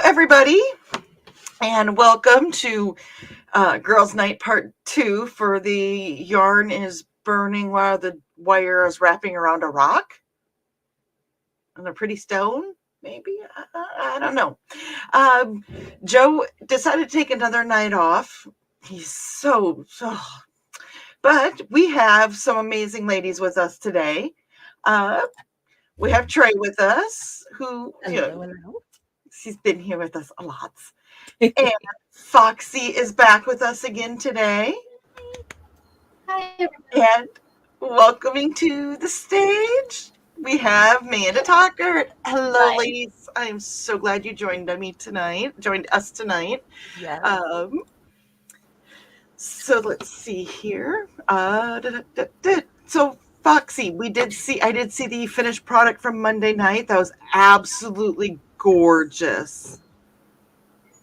everybody, and welcome to Girls Night Part 2 for the yarn is burning while the wire is wrapping around a rock on a pretty stone, maybe? I don't know. Joe decided to take another night off. He's so... But we have some amazing ladies with us today. We have Trey with us, who... Hello. She's been here with us a lot. And Foxy is back with us again today. Hi, everybody. And welcoming to the stage, we have Amanda Talker. Hello, Hi. ladies. I am so glad you joined us tonight. Yeah. So let's see here. So Foxy, I did see the finished product from Monday night. That was absolutely gorgeous.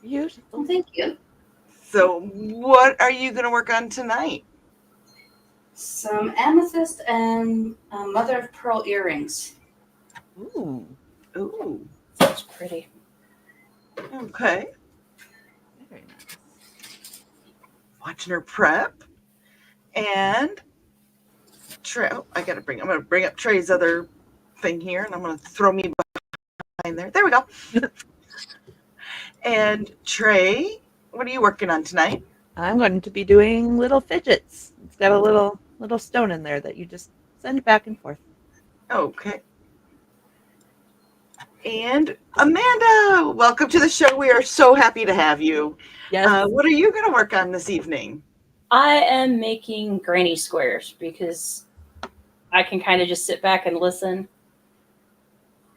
Beautiful. Well, thank you. So what are you going to work on tonight? Some amethyst and mother of pearl earrings. Ooh. That's pretty. Okay. Very nice. Watching her prep. And Trey, I'm going to bring up Trey's other thing here, and I'm going to throw me behind there. There we go. And Trey, what are you working on tonight? I'm going to be doing little fidgets. It's got a little stone in there that you just send back and forth. Okay. And Amanda, welcome to the show. We are so happy to have you. Yes. What are you going to work on this evening? I am making granny squares because I can kind of just sit back and listen.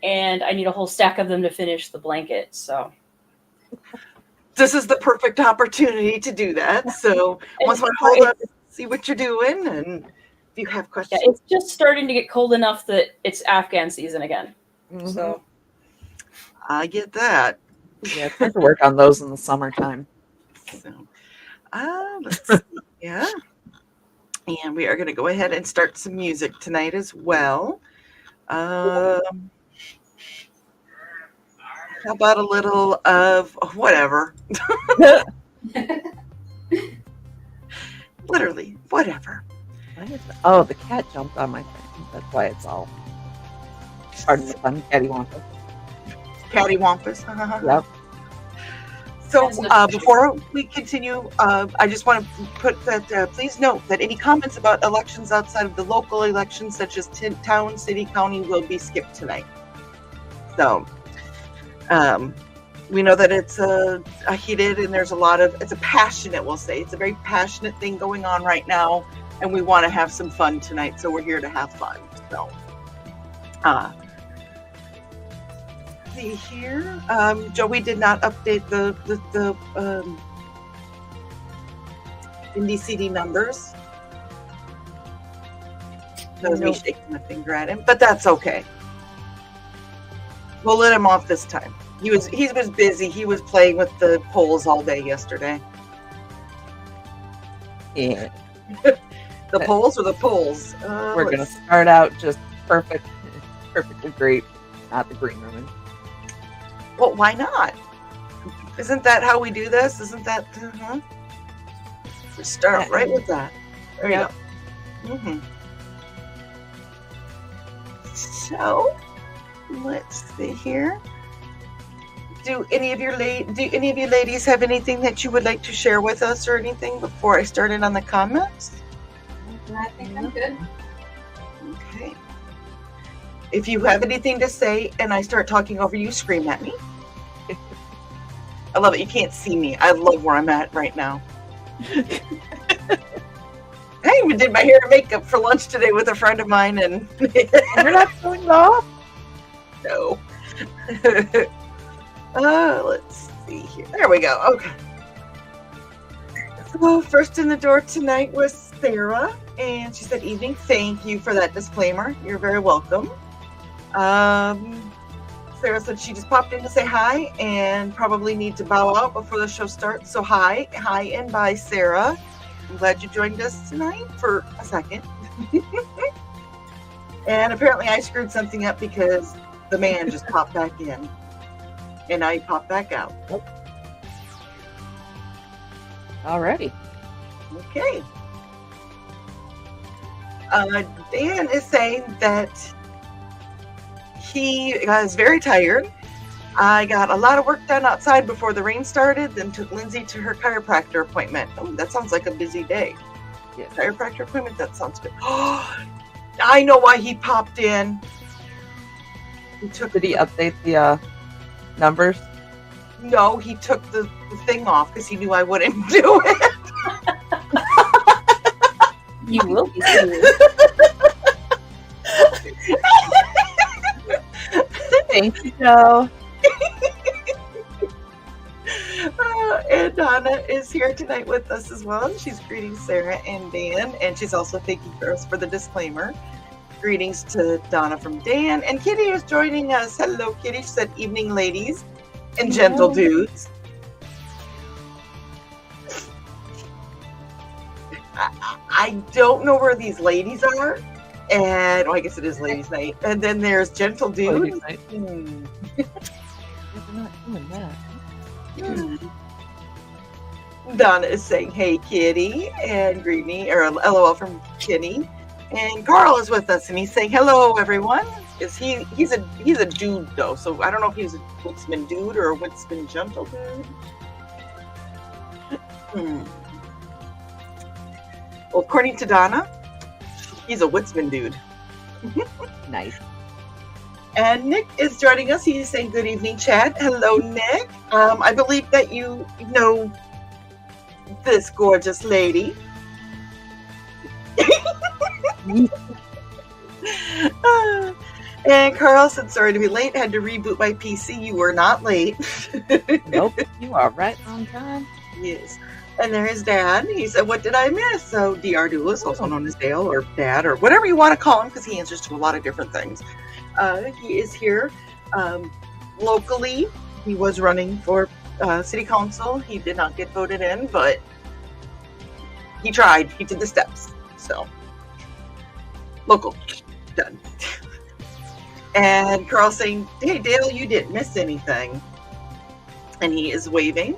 And I need a whole stack of them to finish the blanket. So This is the perfect opportunity to do that. So once I hold up, see what you're doing, and if you have questions. yeah, it's just starting to get cold enough that it's Afghan season again. Mm-hmm. So I get that. Yeah, it's hard to work on those in the summertime. So, let's see. Yeah. And we are going to go ahead and start some music tonight as well. How about a little of whatever? Literally, whatever. Oh, the cat jumped on my thing. That's why it's all. Pardon the pun, cattywampus. Cattywampus. Yep. So before we continue, I just want to put that, please note that any comments about elections outside of the local elections, such as town, city, county, will be skipped tonight. So we know that it's a heated and there's it's a passionate, we'll say. It's a very passionate thing going on right now, and we want to have some fun tonight, so we're here to have fun. So, see here. Joey did not update the Indie CD numbers. That was me shaking my finger at him, but that's okay. We'll let him off this time. He was busy. He was playing with the polls all day yesterday. Yeah. The polls or the polls? We're going to start out just perfectly great, not the green ribbon. Well, why not? Isn't that how we do this? Isn't that... We start right with that. There you go. Mm-hmm. So, let's see here. Do any of you ladies have anything that you would like to share with us or anything before I start in on the comments? I think I'm good. Okay. If you have anything to say and I start talking over you, scream at me. I love it. You can't see me. I love where I'm at right now. I even did my hair and makeup for lunch today with a friend of mine, and You're not showing off? No. Let's see here. There we go. Okay. So first in the door tonight was Sarah, and she said, "Evening. Thank you for that disclaimer. You're very welcome." Sarah said she just popped in to say hi and probably need to bow out before the show starts. So hi, and bye, Sarah. I'm glad you joined us tonight for a second. And apparently I screwed something up because the man just popped back in. And now he popped back out. Alrighty. Okay. Dan is saying that he is very tired. I got a lot of work done outside before the rain started, then took Lindsay to her chiropractor appointment. Oh, that sounds like a busy day. Yes. Chiropractor appointment? That sounds good. I know why he popped in. Did he update the numbers? No, he took the thing off because he knew I wouldn't do it. You will be soon. Thank you, Joe. And Donna is here tonight with us as well. She's greeting Sarah and Dan, and she's also thanking us for the disclaimer. Greetings to Donna from Dan, and Kitty is joining us. Hello, Kitty. She said, "Evening, ladies and gentle dudes." I don't know where these ladies are, and I guess it is ladies' night. And then there's gentle dudes. Hmm. We're not doing that. Donna is saying, "Hey, Kitty," and greeting, or LOL from Kitty. And Carl is with us, and he's saying, "Hello, everyone." He's a dude though, so I don't know if he's a Woodsman dude or a Woodsman gentle dude. Well, according to Donna, he's a Woodsman dude. Nice. And Nick is joining us. He's saying, "Good evening, chat." Hello, Nick. I believe that you know this gorgeous lady. And Carl said, "Sorry to be late. Had to reboot my PC." You were not late. Nope. You are right on time. Yes. And there's Dad. He said, "What did I miss?" So D.R. Dulis, also known as Dale or Dad or whatever you want to call him, because he answers to a lot of different things. He is here locally. He was running for city council. He did not get voted in, but he tried. He did the steps. So local, done. And Carl saying, "Hey, Dale, you didn't miss anything." And he is waving.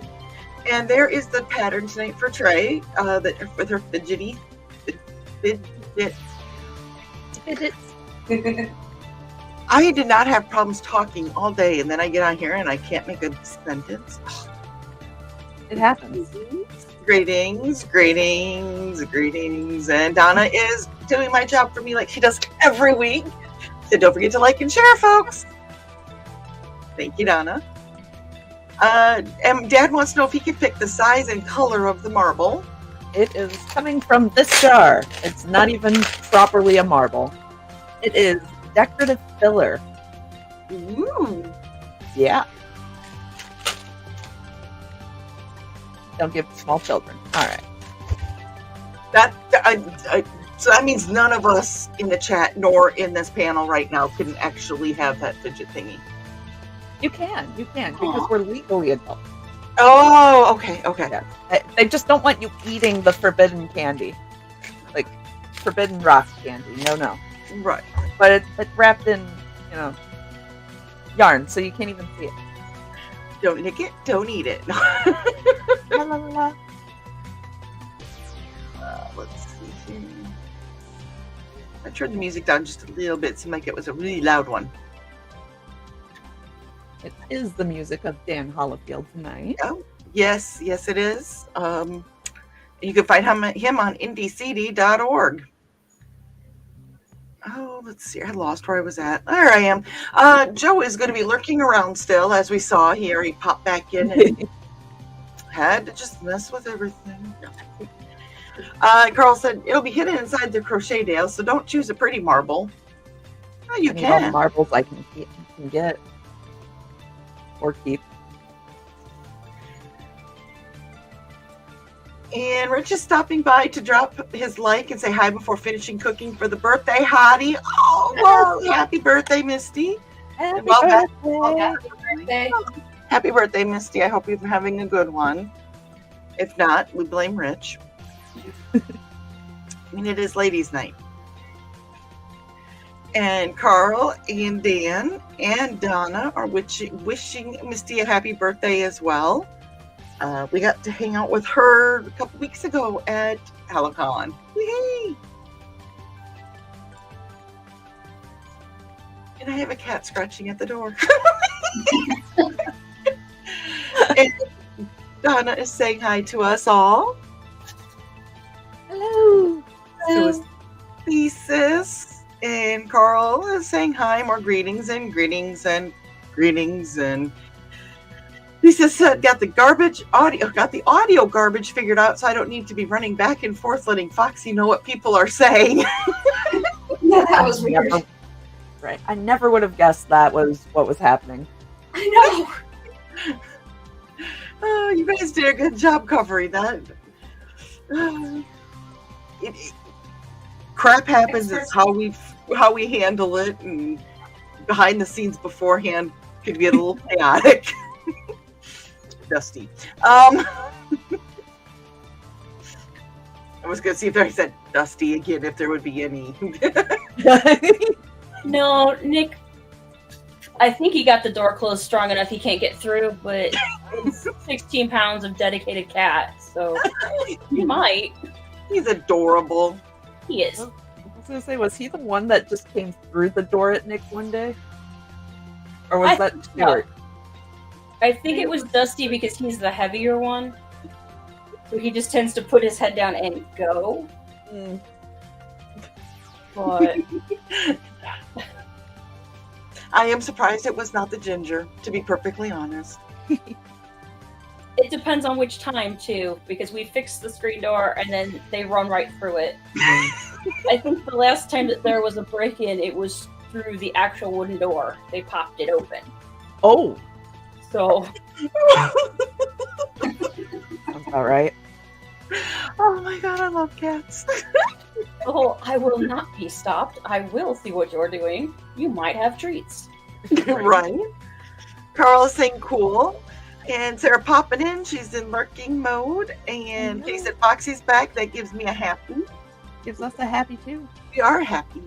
And there is the pattern tonight for Trey, that with her fidget. I did not have problems talking all day, and then I get on here and I can't make a sentence. It happens. Greetings. And Donna is doing my job for me like she does every week. So don't forget to like and share, folks. Thank you, Donna. And Dad wants to know if he can pick the size and color of the marble. It is coming from this jar. It's not even properly a marble. It is decorative filler. Ooh. Yeah. Don't give small children. All right. So that means none of us in the chat nor in this panel right now can actually have that fidget thingy. You can, because we're legally adults. Oh, okay. Yeah. They just don't want you eating the forbidden candy, like forbidden rock candy. No. Right. But it's wrapped in, yarn, so you can't even see it. Don't nick it. Don't eat it. La, la, la, la. Let's see here. I turned the music down just a little bit. It seemed like it was a really loud one. It is the music of Dan Hollifield tonight. Oh, yes, it is. You can find him on indiecd.org. Oh, let's see. I lost where I was at. There I am. Joe is going to be lurking around still, as we saw here. He popped back in and had to just mess with everything. Carl said, "It'll be hidden inside the crochet Dale, so don't choose a pretty marble." Oh, you I need all the can. marbles I can get or keep. And Rich is stopping by to drop his like and say hi before finishing cooking for the birthday hottie. Oh, well, happy birthday, Misty. Happy Birthday. Happy birthday, Misty. I hope you're having a good one. If not, we blame Rich. I mean, it is ladies' night. And Carl and Dan and Donna are wishing Misty a happy birthday as well. We got to hang out with her a couple weeks ago at Halicon. Yay! And I have a cat scratching at the door. And Donna is saying hi to us all. Hello. So is Thesis. And Carl is saying hi, more greetings and greetings and greetings. And Lisa said, got the audio garbage figured out, so I don't need to be running back and forth letting Foxy know what people are saying. Yeah, that was weird. Right. I never would have guessed that was what was happening. I know. Oh, you guys did a good job covering that. Crap happens. It's how we handle it, and behind the scenes beforehand could get a little chaotic. Dusty. I was gonna see if I said Dusty again, if there would be any. No, Nick. I think he got the door closed strong enough he can't get through, but it's 16 pounds of dedicated cat, so he might. He's adorable. He is. I was gonna say, was he the one that just came through the door at Nick one day? Or was that Stuart? I think it was Dusty because he's the heavier one. So he just tends to put his head down and go. Mm. But I am surprised it was not the ginger, to be perfectly honest. it depends on which time too, because we fixed the screen door and then they run right through it. I think the last time that there was a break-in, it was through the actual wooden door. They popped it open. Oh, So that's all right. Oh my god, I love cats. the whole "I will not be stopped. I will see what you're doing. You might have treats." Right. Carl is saying cool. And Sarah popping in. She's in lurking mode. And he said Foxy's back. That gives me a happy. Gives us a happy too. We are happy.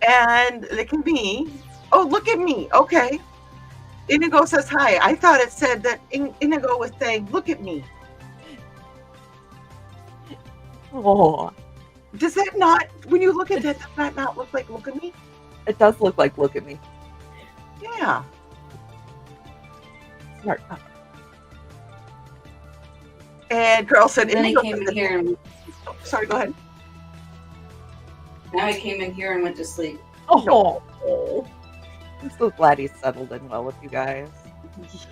And it can be. Oh, look at me. Okay. Inigo says hi. I thought it said that Inigo was saying, look at me. Oh, Does that not, when you look at that, does that not look like look at me? it does look like look at me. Yeah. Smart. And Carl said, And then he Inigo came said in that- here and Oh, sorry, go ahead. now he came in here and went to sleep. Oh, I'm so glad he's settled in well with you guys.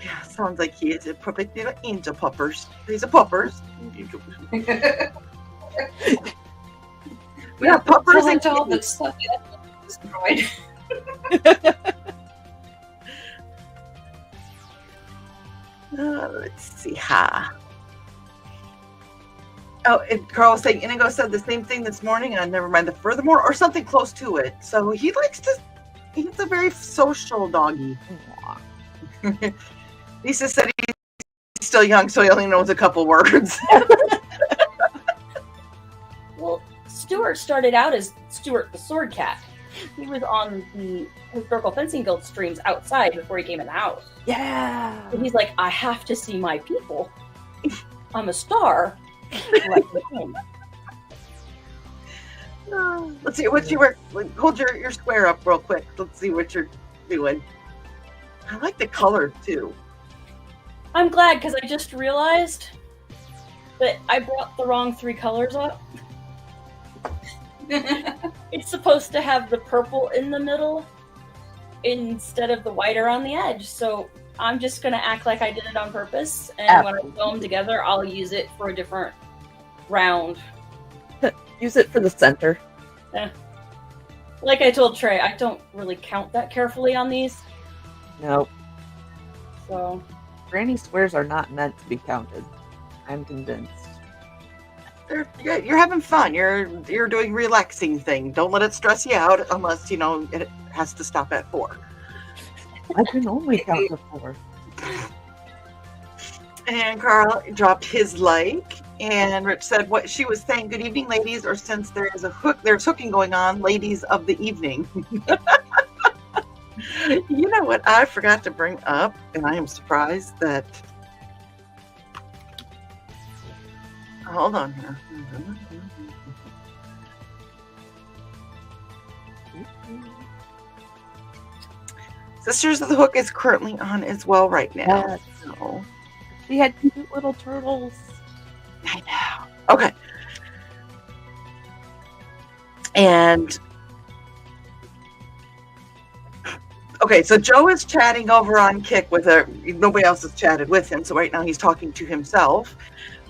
Yeah, sounds like he is a perfect little angel puppers. He's a puppers. We have puppers Tell him and to all the kittens. stuff that destroyed. Let's see. Oh, and Carl was saying Inigo said the same thing this morning, and never mind the furthermore, or something close to it. So he likes to, he's a very social doggy. Aw. Lisa said he's still young, so he only knows a couple words. Well, Stuart started out as Stuart the Sword Cat. He was on the Historical Fencing Guild streams outside before he came in the house. Yeah. And he's like, I have to see my people. I'm a star. Let me in. Let's see what you were. Hold your square up real quick. Let's see what you're doing. I like the color too. I'm glad because I just realized that I brought the wrong 3 colors up. It's supposed to have the purple in the middle instead of the white around the edge. So I'm just going to act like I did it on purpose. And when I sew them together, I'll use it for a different round. Use it for the center. Like I told Trey, I don't really count that carefully on these. No, So granny squares are not meant to be counted. I'm convinced. You're having fun. You're doing relaxing thing. Don't let it stress you out unless it has to stop at 4. I can only count to 4. And Carl dropped his like, And Rich said what she was saying, good evening, ladies, or since there's hooking going on, ladies of the evening. You know what I forgot to bring up, and I am surprised that. Hold on here. Sisters of the Hook is currently on as well right now. Yes. So. She had cute little turtles. I know. Okay. And okay, so Joe is chatting over on Kick with her. Nobody else has chatted with him, so right now he's talking to himself.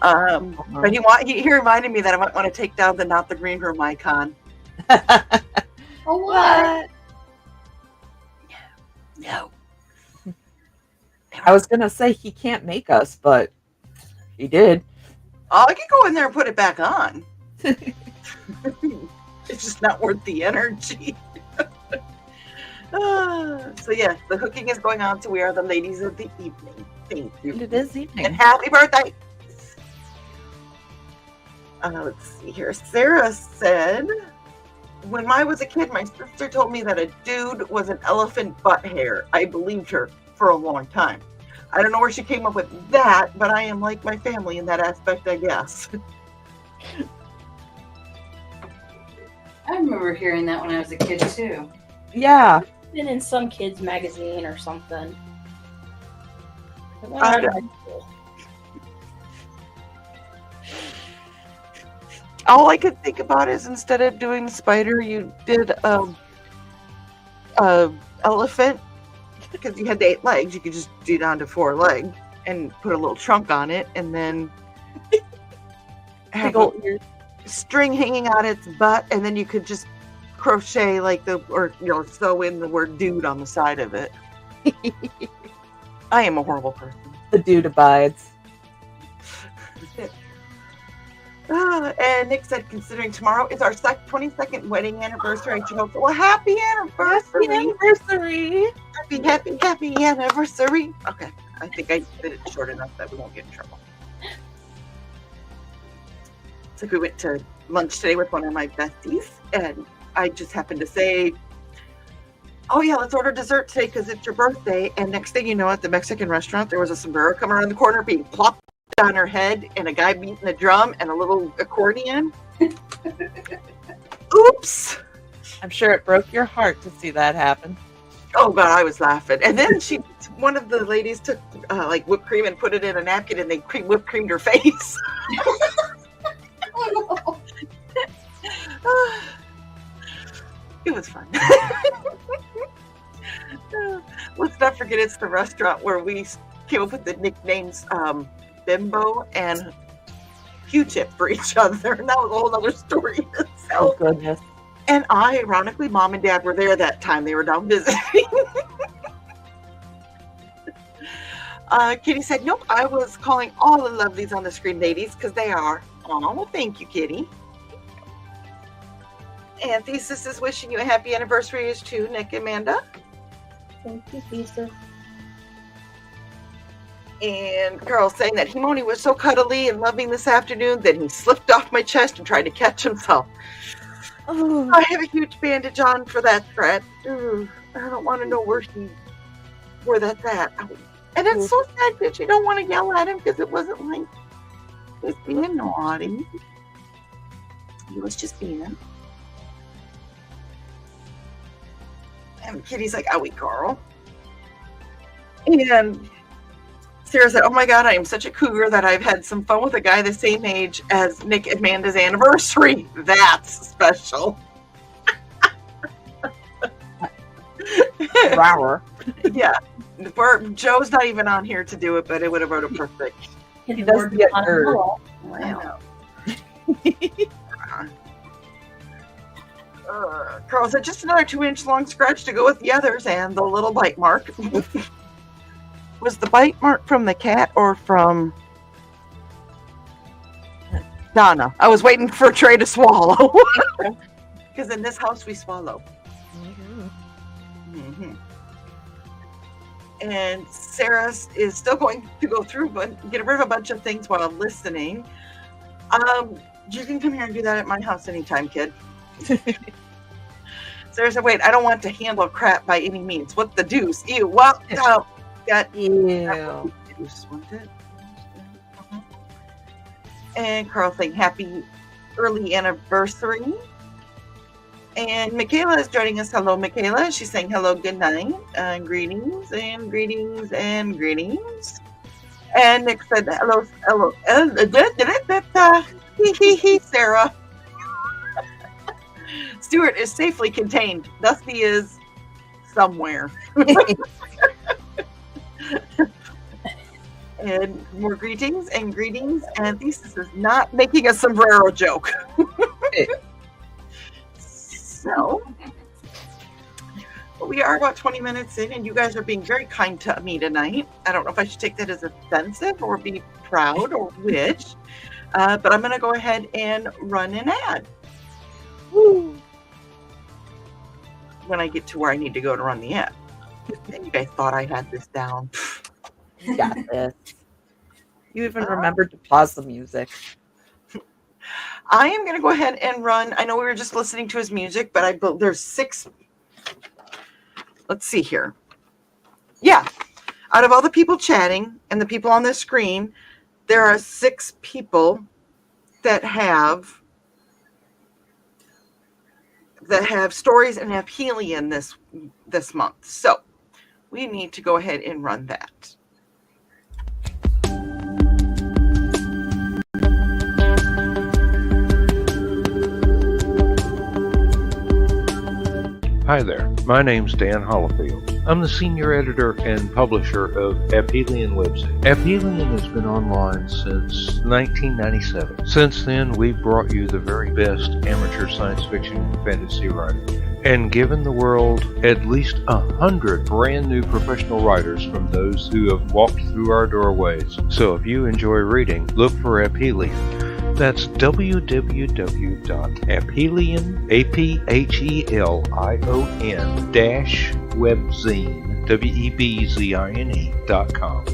But he reminded me that I might want to take down the Not the Green Room icon. Oh, what? No. I was gonna say he can't make us, but he did. Oh, I could go in there and put it back on. It's just not worth the energy. So yeah, the hooking is going on. So we are the ladies of the evening. Thank you. And it is evening. And happy birthday. Let's see here. Sarah said, when I was a kid, my sister told me that a dude was an elephant butt hair. I believed her for a long time. I don't know where she came up with that, but I am like my family in that aspect, I guess. I remember hearing that when I was a kid too. Yeah. Been in some kids magazine or something. I don't- All I could think about is instead of doing spider, you did elephant, because you had the 8 legs. You could just do down to 4 legs and put a little trunk on it, and then have Big old ears. a string hanging out its butt, and then you could just crochet sew in the word dude on the side of it. I am a horrible person. The dude abides. And Nick said, considering tomorrow is our 22nd wedding anniversary, I should hope. Well, happy anniversary! Happy anniversary! Okay, I think I did it short enough that we won't get in trouble. It's like we went to lunch today with one of my besties, and I just happened to say, oh yeah, let's order dessert today because it's your birthday. And next thing you know, at the Mexican restaurant, there was a sombrero coming around the corner being plopped on her head, and a guy beating a drum and a little accordion. Oops. I'm sure it broke your heart to see that happen. Oh god, I was laughing. And then one of the ladies took like whipped cream and put it in a napkin, and they whipped creamed her face. Oh, It was fun. Let's not forget it's the restaurant where we came up with the nicknames Bimbo and Q-Tip for each other, and that was a whole other story in Oh itself. goodness. And ironically, Mom and Dad were there that time. They were down visiting. Kitty said, nope, I was calling all the lovelies on the screen ladies because they are. Oh, well, thank you, Kitty. And Thesis is wishing you a happy anniversary as to Nick and Amanda. Thank you, Thesis. And Carl saying that Himoni was so cuddly and loving this afternoon that he slipped off my chest and tried to catch himself. Oh, I have a huge bandage on for that threat. Ooh, I don't want to know where that's at. And it's so sad that you don't want to yell at him because it wasn't like he was being naughty. He was just being. And Kitty's like, owie, Carl. And Sarah said, oh my god, I am such a cougar that I've had some fun with a guy the same age as Nick and Amanda's anniversary. That's special. Rower. Yeah. Joe's not even on here to do it, but it would have voted perfect. He does get hurt. Wow. Carl said, just another 2-inch long scratch to go with the others and the little bite mark. Was the bite mark from the cat or from Donna? I was waiting for Trey to swallow. Because in this house, we swallow. Mm-hmm. And Sarah is still going to go through but get rid of a bunch of things while listening. You can come here and do that at my house anytime, kid. Sarah said, wait, I don't want to handle crap by any means. What the deuce? Ew. Well, no. Ew. Deuce, wasn't it? And Carl saying happy early anniversary. And Michaela is joining us. Hello, Michaela. She's saying hello, good night, greetings and greetings and greetings. And Nick said hello, Sarah. Stuart is safely contained. Dusty is somewhere. And more greetings and greetings. And Thesis is not making a sombrero joke. So, we are about 20 minutes in, and you guys are being very kind to me tonight. I don't know if I should take that as offensive or be proud or which, but I'm going to go ahead and run an ad. Woo. When I get to where I need to go to run the ad. And you guys thought I had this down. You got this. You even remembered to pause the music. I am going to go ahead and run. I know we were just listening to his music, but there's 6. Let's see here. Yeah. Out of all the people chatting and the people on the screen, there are 6 people that have stories and have Helion this month. So we need to go ahead and run that. Hi there, my name's Dan Hollifield. I'm the senior editor and publisher of Aphelion website. Aphelion has been online since 1997. Since then, we've brought you the very best amateur science fiction and fantasy writing, and given the world at least 100 brand new professional writers from those who have walked through our doorways. So if you enjoy reading, look for Aphelion. That's www.aphelion, APHELION webzine.com.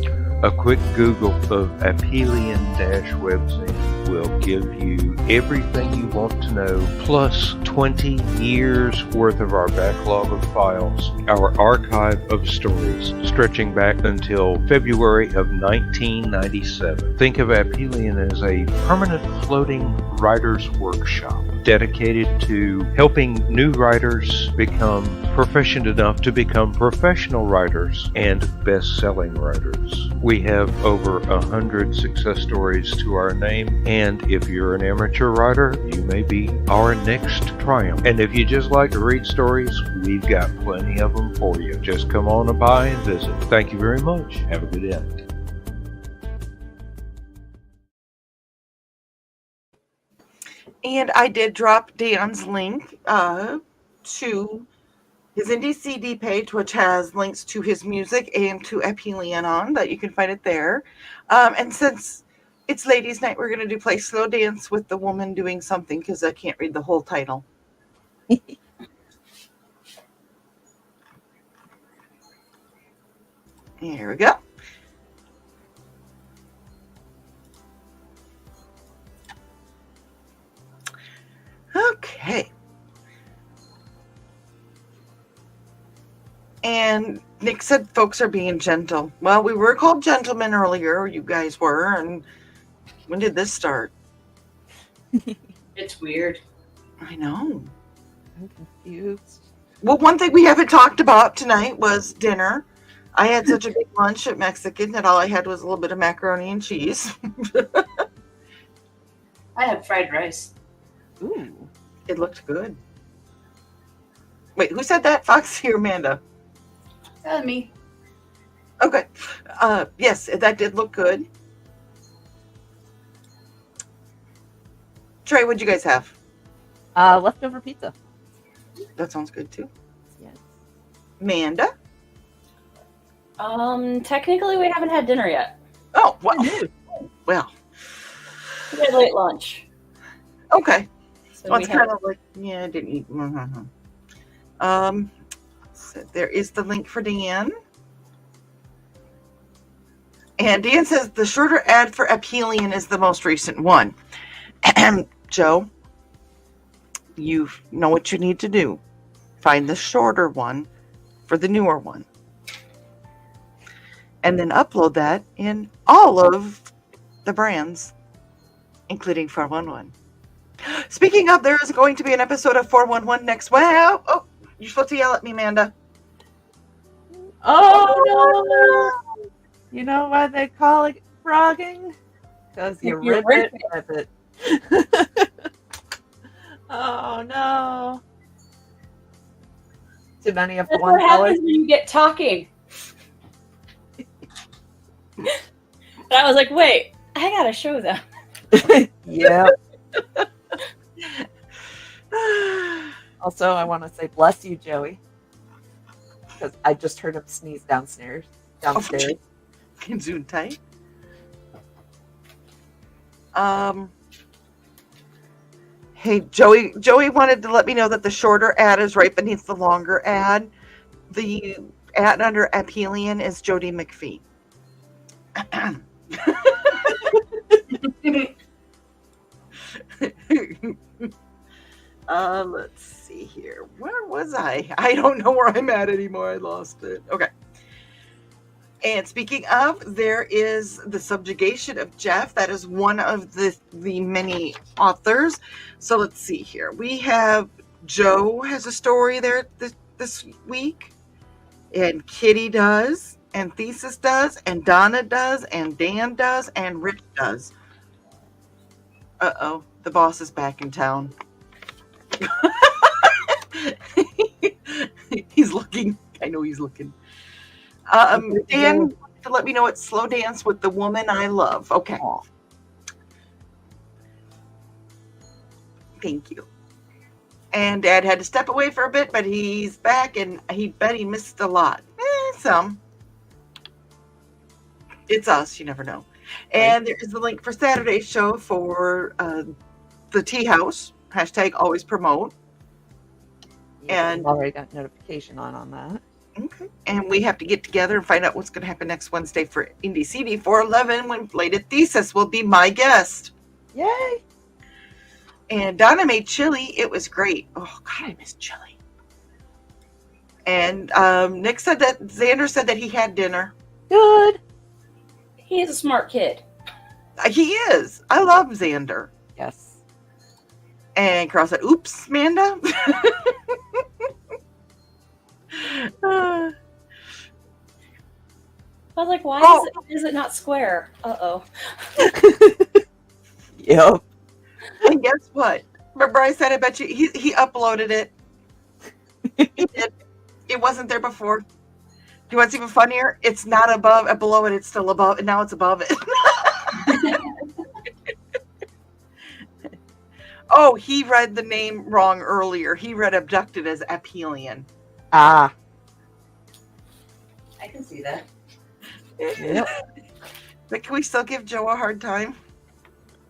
A quick Google of Aphelion-webzine will give you everything you want to know, plus 20 years worth of our backlog of files, our archive of stories stretching back until February of 1997. Think of Aphelion as a permanent floating writer's workshop dedicated to helping new writers become proficient enough to become professional writers and best-selling writers. We have over 100 success stories to our name, and if you're an amateur writer, you may be our next triumph. And if you just like to read stories, we've got plenty of them for you. Just come on by and visit. Thank you very much. Have a good day. And I did drop Dan's link to his Indie CD page, which has links to his music and to Aphelion on that you can find it there. And since it's Ladies' Night, we're going to play Slow Dance with the Woman Doing Something, because I can't read the whole title. Here we go. Okay. And Nick said folks are being gentle. Well, we were called gentlemen earlier. You guys were. And when did this start? It's weird. I know. I'm confused. Well, one thing we haven't talked about tonight was dinner. I had such a big lunch at Mexican that all I had was a little bit of macaroni and cheese. I had fried rice. Ooh. It looked good. Wait, who said that? Foxy or Amanda? Me. Okay. Yes, that did look good. Trey, what'd you guys have? Leftover pizza. That sounds good too. Yes. Amanda? Technically we haven't had dinner yet. Oh, well. Well. We had late lunch. Okay. So Well, we it's had, kind of like, yeah, I didn't eat. So there is the link for Dan. And Dan says the shorter ad for Aphelion is the most recent one. Joe, you know what you need to do. Find the shorter one for the newer one. And then upload that in all of the brands, including 411. Speaking of, there is going to be an episode of 411 next week. Oh, you're supposed to yell at me, Amanda. Oh, no. You know why they call it frogging? Because you rip it with it. Oh, no. Too many of the That's one what color. happens when you get talking. And I was like, wait, I gotta show them. Yeah. Also, I want to say bless you, Joey, because I just heard him sneeze downstairs. Zoom tight. Hey, Joey wanted to let me know that the shorter ad is right beneath the longer ad. The ad under Aphelion is Jody McPhee. Let's see here. Where was I? I don't know where I'm at anymore. I lost it. Okay. And speaking of, there is The Subjugation of Jeff. That is one of the many authors. So let's see here. We have Joe has a story there this week. And Kitty does. And Thesis does. And Donna does. And Dan does. And Rich does. Uh-oh. The boss is back in town. He's looking. I know he's looking. Dan, to let me know it's Slow Dance with the Woman I Love. Okay. Thank you. And Dad had to step away for a bit, but he's back, and he bet he missed a lot. Some. It's us. You never know. And there is the link for Saturday's show for the Tea House. # always promote. And I've already got notification on that. Okay. And we have to get together and find out what's going to happen next Wednesday for Indie CD 411 when Bladed Thesis will be my guest. Yay! And Donna made chili. It was great. Oh, God, I miss chili. And Nick said that Xander said that he had dinner. Good. He is a smart kid. He is. I love Xander. Yes. And Carl said, oops, Amanda. I was like, why is it not square? Uh-oh. Yep. And guess what? Remember I said I bet you he uploaded it. He did. It wasn't there before. Do you want what's even funnier? It's not below it, it's still above, and now it's above it. Oh, he read the name wrong earlier. He read abducted as Aphelion. Ah. I can see that. Yep. But can we still give Joe a hard time?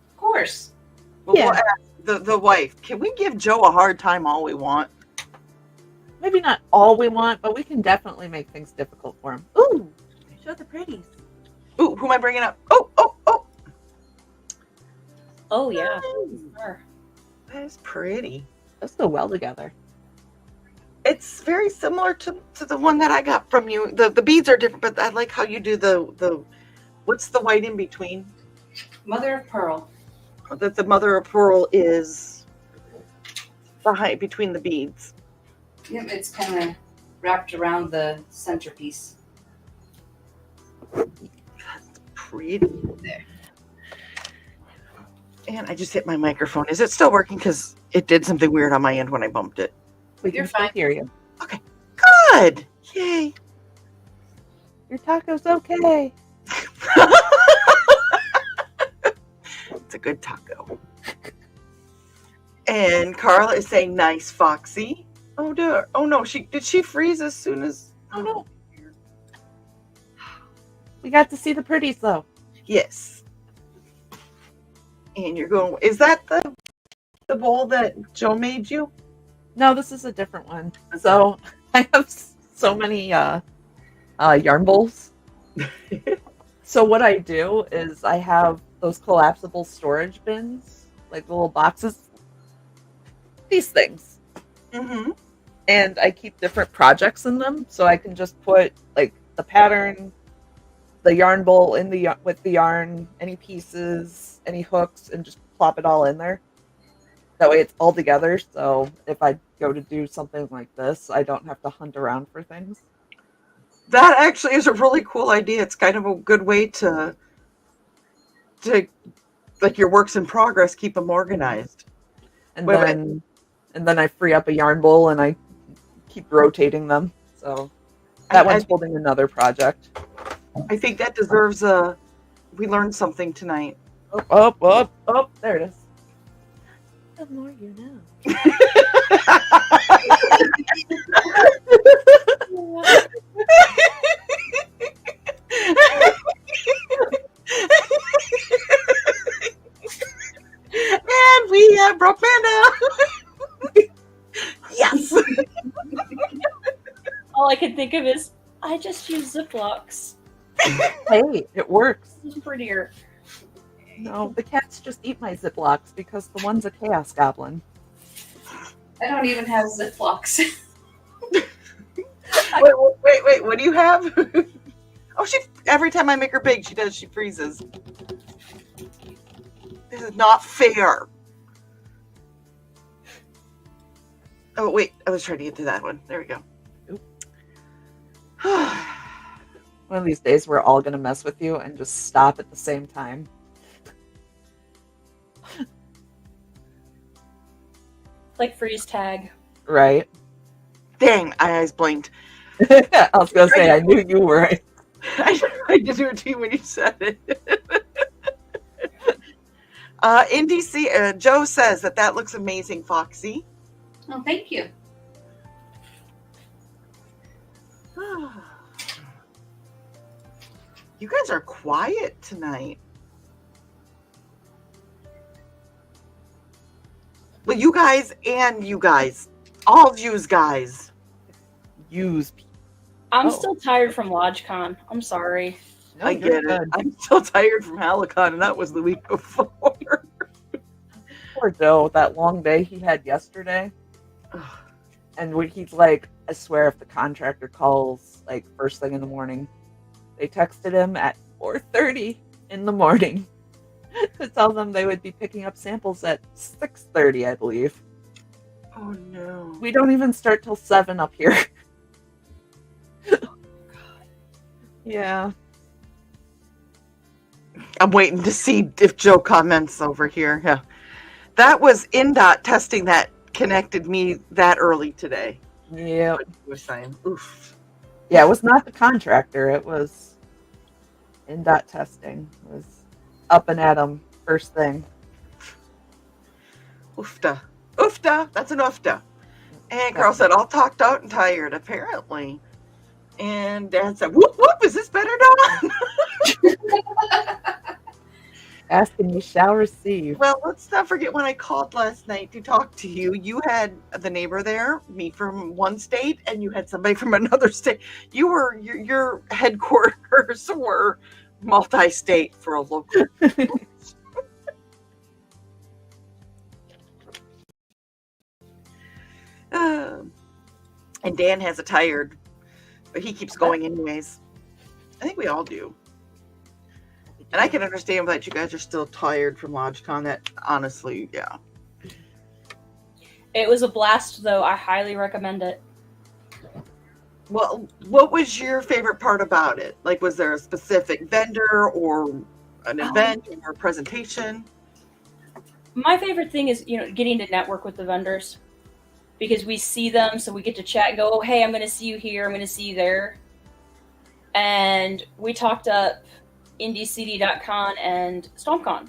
Of course. Well, Yeah. we'll ask the wife. Can we give Joe a hard time all we want? Maybe not all we want, but we can definitely make things difficult for him. Ooh, show the pretties. Ooh, who am I bringing up? Oh. Oh, yeah. Sure. That is pretty. Those go well together. It's very similar to the one that I got from you. The beads are different, but I like how you do the what's the white in between? Mother of pearl. That the mother of pearl is behind between the beads. Yep, it's kind of wrapped around the centerpiece. That's pretty. There. And I just hit my microphone. Is it still working? Because it did something weird on my end when I bumped it. We You're can still fine. hear you. Good. Yay. Your taco's okay. It's a good taco. And Carla is saying, nice, Foxy. Oh, dear. Oh, no. Did she freeze as soon as... Oh, no. We got to see the pretties, though. Yes. And you're going... Is that the bowl that Joe made you? No, this is a different one. So I have so many yarn bowls. So what I do is I have those collapsible storage bins like little boxes. These things. Mm-hmm. And I keep different projects in them, so I can just put like the pattern, the yarn bowl in the with the yarn, any pieces, any hooks, and just plop it all in there. That way it's all together, so if I go to do something like this, I don't have to hunt around for things. That actually is a really cool idea. It's kind of a good way to like your works in progress, keep them organized. And Wait, then I free up a yarn bowl and I keep rotating them. So that one's holding another project. I think that deserves we learned something tonight. Oh, there it is. The more you know. And we have broke Manda. Yes. All I can think of is I just use Ziplocs. Hey, it works. It's prettier. No, the cats just eat my Ziplocs because the one's a chaos goblin. I don't even have Ziplocs. Wait, what do you have? Oh, every time I make her big, she freezes. This is not fair. Oh, wait, I was trying to get to that one. There we go. One of these days we're all going to mess with you and just stop at the same time. Like freeze tag. Right. Dang, my eyes blinked. I was going to say, I knew you were. I did it to you when you said it. In DC, Joe says that looks amazing, Foxy. Oh, thank you. You guys are quiet tonight. Well, you guys and you guys. All of yous guys. Use. I'm still tired from LodgeCon. I'm sorry. No, I you're get it. good. I'm still tired from Halicon, and that was the week before. Poor Joe, that long day he had yesterday. And when he's like, I swear if the contractor calls like first thing in the morning, they texted him at 4:30 in the morning to tell them they would be picking up samples at 6:30, I believe. Oh no. We don't even start till 7 up here. Yeah. I'm waiting to see if Joe comments over here. Yeah. That was INDOT testing that connected me that early today. Yeah. What he was saying. Oof. Yeah, it was not the contractor. It was INDOT testing. It was up and at 'em first thing. Oofta. Oofta. That's an oofta. And girl said, all talked out and tired, apparently. And Dad said, whoop, whoop, is this better, Dawn? Ask and you shall receive. Well, let's not forget when I called last night to talk to you. You had the neighbor there, me from one state, and you had somebody from another state. Your headquarters were multi-state for a local. And Dan has a tired, but he keeps going anyways. I think we all do. And I can understand that you guys are still tired from LodgeCon. That honestly, yeah. It was a blast, though. I highly recommend it. Well, what was your favorite part about it? Like, was there a specific vendor or an event or a presentation? My favorite thing is, getting to network with the vendors. Because we see them, so we get to chat and go, oh, hey, I'm going to see you here. I'm going to see you there. And we talked up IndieCD.con and StompCon.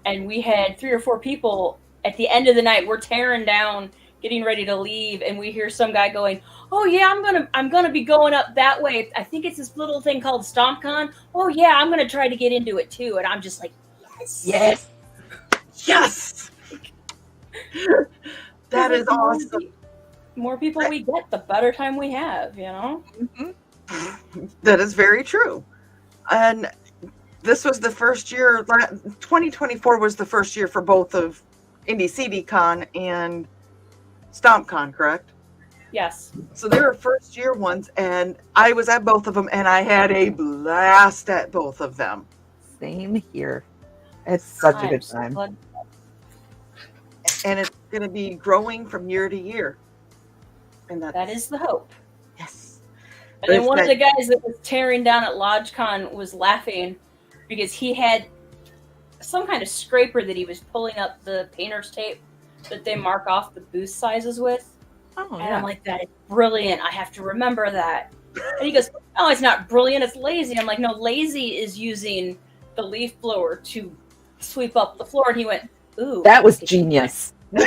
And we had 3 or 4 people at the end of the night. We're tearing down, getting ready to leave, and we hear some guy going, oh yeah, I'm gonna be going up that way. I think it's this little thing called StompCon. Oh yeah, I'm gonna try to get into it too. And I'm just like, yes. Yes. That is awesome. More people we get, the better time we have, Mm-hmm. That is very true. And this was the first year. 2024 was the first year for both of Indie CD Con and StompCon, correct? Yes. So they were first year ones, and I was at both of them, and I had a blast at both of them. Same here. It's such a I'm good so time. glad- And it's going to be growing from year to year. And That is the hope. yes. And then It's one of that- the guys that was tearing down at LodgeCon was laughing because he had some kind of scraper that he was pulling up the painter's tape that they mark off the booth sizes with. Oh, And yeah. I'm like, that is brilliant. I have to remember that. And he goes, oh, it's not brilliant. It's lazy. I'm like, no, lazy is using the leaf blower to sweep up the floor. And he went, ooh. That was genius. And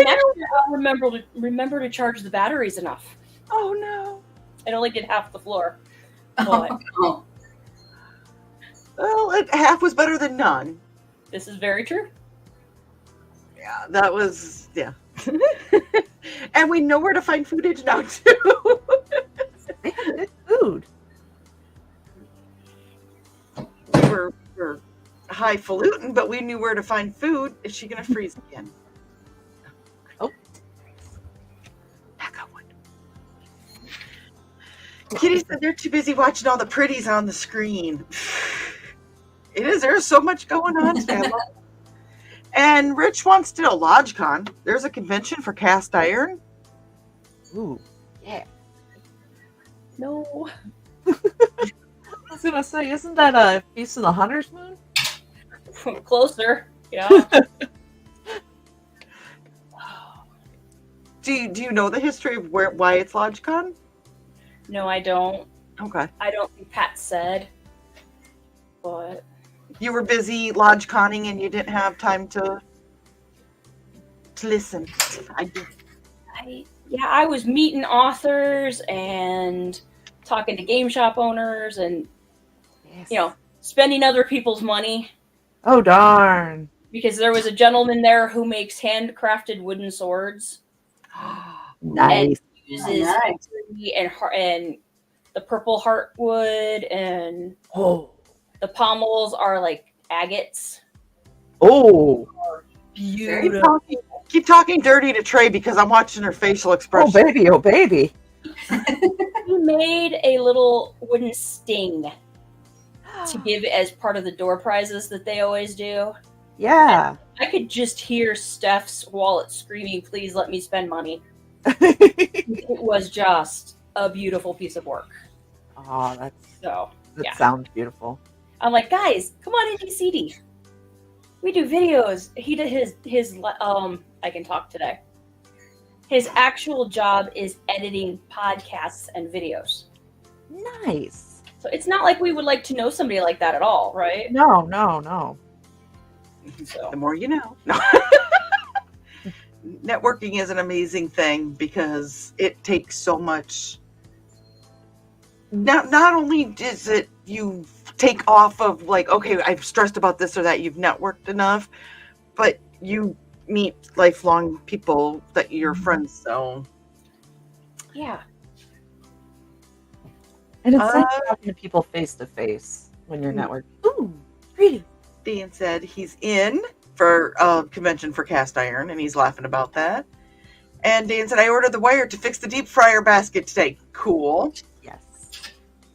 actually, I'll remember to charge the batteries enough. Oh, no. It only did half the floor. Oh, Well, half was better than none. This is very true. Yeah, that was, yeah. And we know where to find footage now, too. They had good food. We're highfalutin, but we knew where to find food. Is she going to freeze again? Oh. Back on one. Kitty said they're too busy watching all the pretties on the screen. It is. There's so much going on, Stella. And Rich wants to do a LodgeCon. There's a convention for cast iron. Ooh. Yeah. No. I was going to say, isn't that a Feast of the Hunter's Moon? Closer. Yeah. Do you know the history of why it's LodgeCon? No, I don't. Okay. I don't think Pat said. But You were busy LodgeConning and you didn't have time to listen. I was meeting authors and talking to game shop owners and, Yes. spending other people's money. Oh, darn. Because there was a gentleman there who makes handcrafted wooden swords. Nice. Uses nice. ivory and the purple heartwood, and Oh. the pommels are like agates. Oh. Beautiful. Keep talking dirty to Trey because I'm watching her facial Oh, expression. baby. Oh, baby. He made a little wooden sting to give as part of the door prizes that they always do. Yeah. I could just hear Steph's wallet screaming, please let me spend money. Oh, It was just a beautiful piece of work. that So yeah. sounds beautiful. I'm like, guys, come on into CD. We do videos. He did his I can talk today. His actual job is editing podcasts and videos. Nice. So it's not like we would like to know somebody like that at all, right? No. So The more you know. No. Networking is an amazing thing because it takes so much. Not only does it you take off of like, okay, I'm stressed about this or that, you've networked enough, but you meet lifelong people that you're friends. So yeah. And it's like talking to people face to face when you're networking. Ooh, pretty. Dan said he's in for a convention for cast iron, and he's laughing about that. And Dan said, I ordered the wire to fix the deep fryer basket today. Cool. Yes.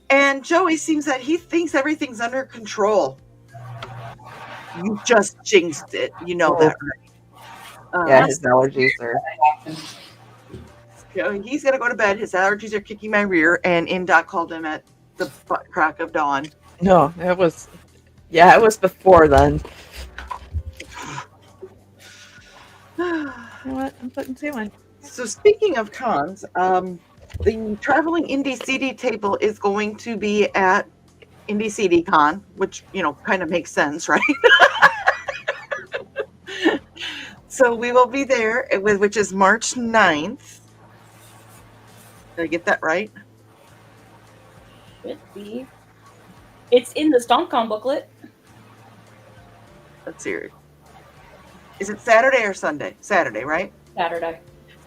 And Joey seems that he thinks everything's under control. You just jinxed it. You know that, right? Yeah, his allergies are. He's going to go to bed. His allergies are kicking my rear, and InDoc called him at the crack of dawn. No, it was. Yeah, it was before then. You know what? I'm putting two in. So speaking of cons, the traveling Indie CD table is going to be at Indie CD Con, which, kind of makes sense, right? So we will be there, which is March 9th. Did I get that right? Should be. It's in the StompCon booklet. Let's see. Is it Saturday or Sunday? Saturday, right? Saturday.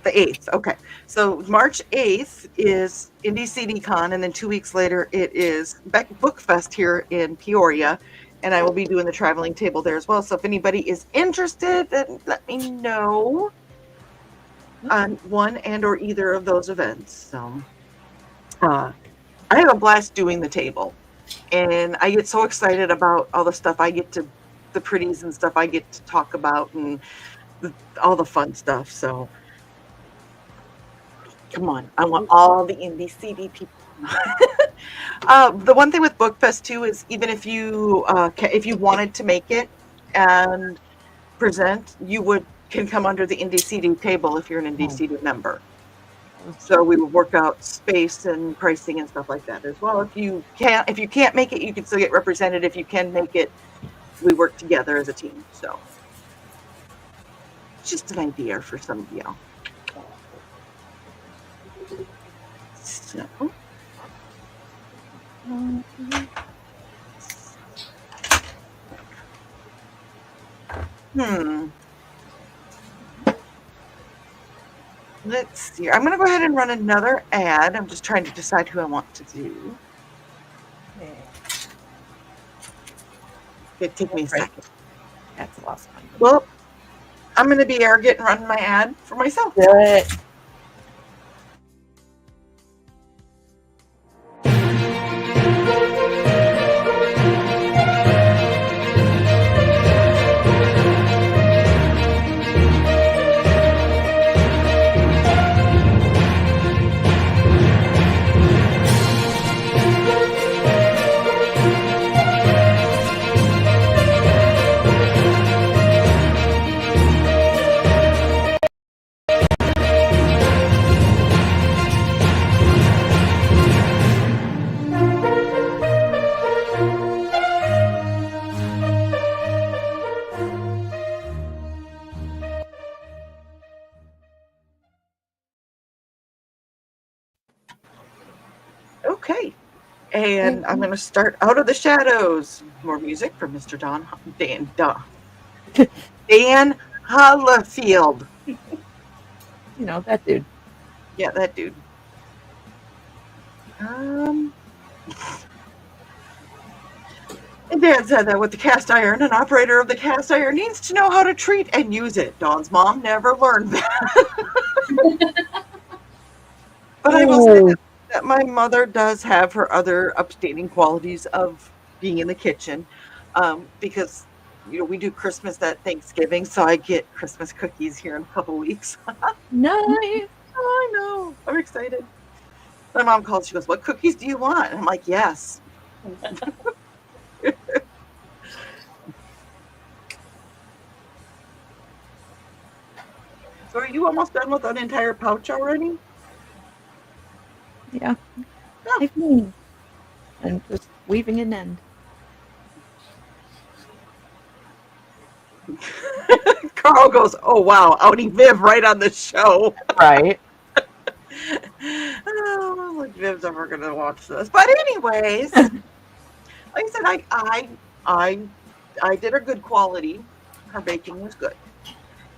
The 8th. Okay. So March 8th is Indie CD Con, and then 2 weeks later it is Book Fest here in Peoria, and I will be doing the traveling table there as well. So if anybody is interested, then let me know on one and or either of those events. So I have a blast doing the table, and I get so excited about all the stuff the pretties and stuff I get to talk about, and all the fun stuff. So come on, I want all the indie CD people. The one thing with Book Fest too is even if you wanted to make it and present, you can come under the indie CD table if you're an indie CD member. So we would work out space and pricing and stuff like that as well. If you can't make it, you can still get represented. If you can make it, we work together as a team. So it's just an idea for some of y'all. So, let's see. I'm going to go ahead and run another ad. I'm just trying to decide who I want to do. It'd take me a second. That's the last one. Well, I'm going to be arrogant and run my ad for myself. Do it. Okay. And I'm going to start Out of the Shadows. More music from Mr. Dan Hollifield. You know, that dude. Yeah, that dude. And Dan said that with the cast iron, an operator of the cast iron needs to know how to treat and use it. Dawn's mom never learned that. But I will say that my mother does have her other upstanding qualities of being in the kitchen, because we do Christmas at Thanksgiving, so I get Christmas cookies here in a couple weeks. Nice. Oh, I know. I'm excited. My mom called. She goes, "What cookies do you want?" And I'm like, "Yes." So are you almost done with an entire pouch already? Yeah. Like me. And just weaving an end. Carl goes, "Oh wow, outing Viv right on the show." Right. Oh, I don't think Viv's ever gonna watch this. But anyways, like I said, I did her good quality. Her baking was good.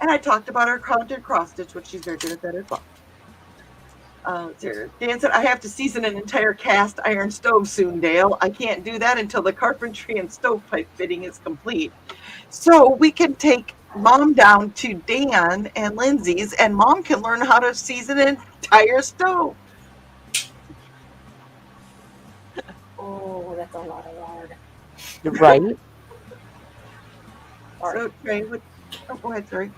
And I talked about her counted cross stitch, which she's very good at that as well. Dan said, "I have to season an entire cast iron stove soon, Dale. I can't do that until the carpentry and stovepipe fitting is complete. So we can take Mom down to Dan and Lindsay's, and Mom can learn how to season an entire stove." Oh, that's a lot of lard. Right. So, Trey, go ahead, sorry.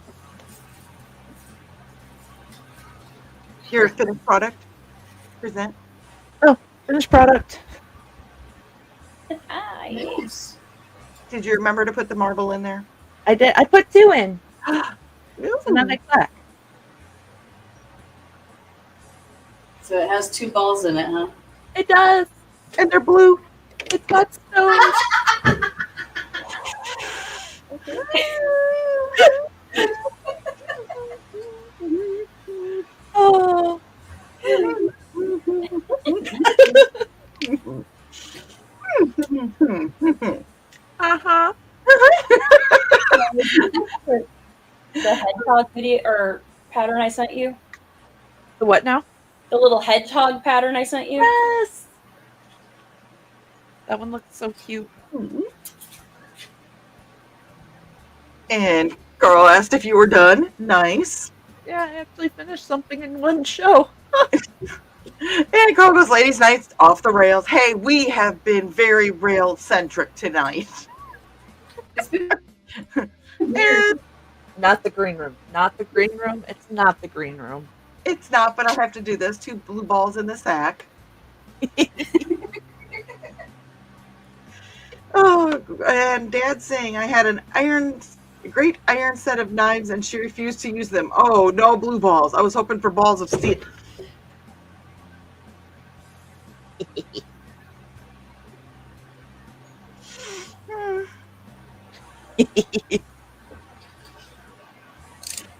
Your finished product. Present. Finished product. Hi. Nice. Did you remember to put the marble in there? I did. I put 2 in. Ooh. So now they clack. So it has 2 balls in it, huh? It does. And they're blue. It's got stones. Oh. Uh-huh. The hedgehog video or pattern I sent you. The what now? The little hedgehog pattern I sent you? Yes. That one looks so cute. And Carl asked if you were done. Nice. Yeah, I actually finished something in one show. And Carl goes, ladies' night's off the rails. Hey, we have been very rail-centric tonight. It's been And Not the green room. Not the green room. It's not the green room. it's not, but I have to do this. 2 blue balls in the sack. Oh, and Dad's saying I had a great iron set of knives and she refused to use them. Oh, no blue balls. I was hoping for balls of steel.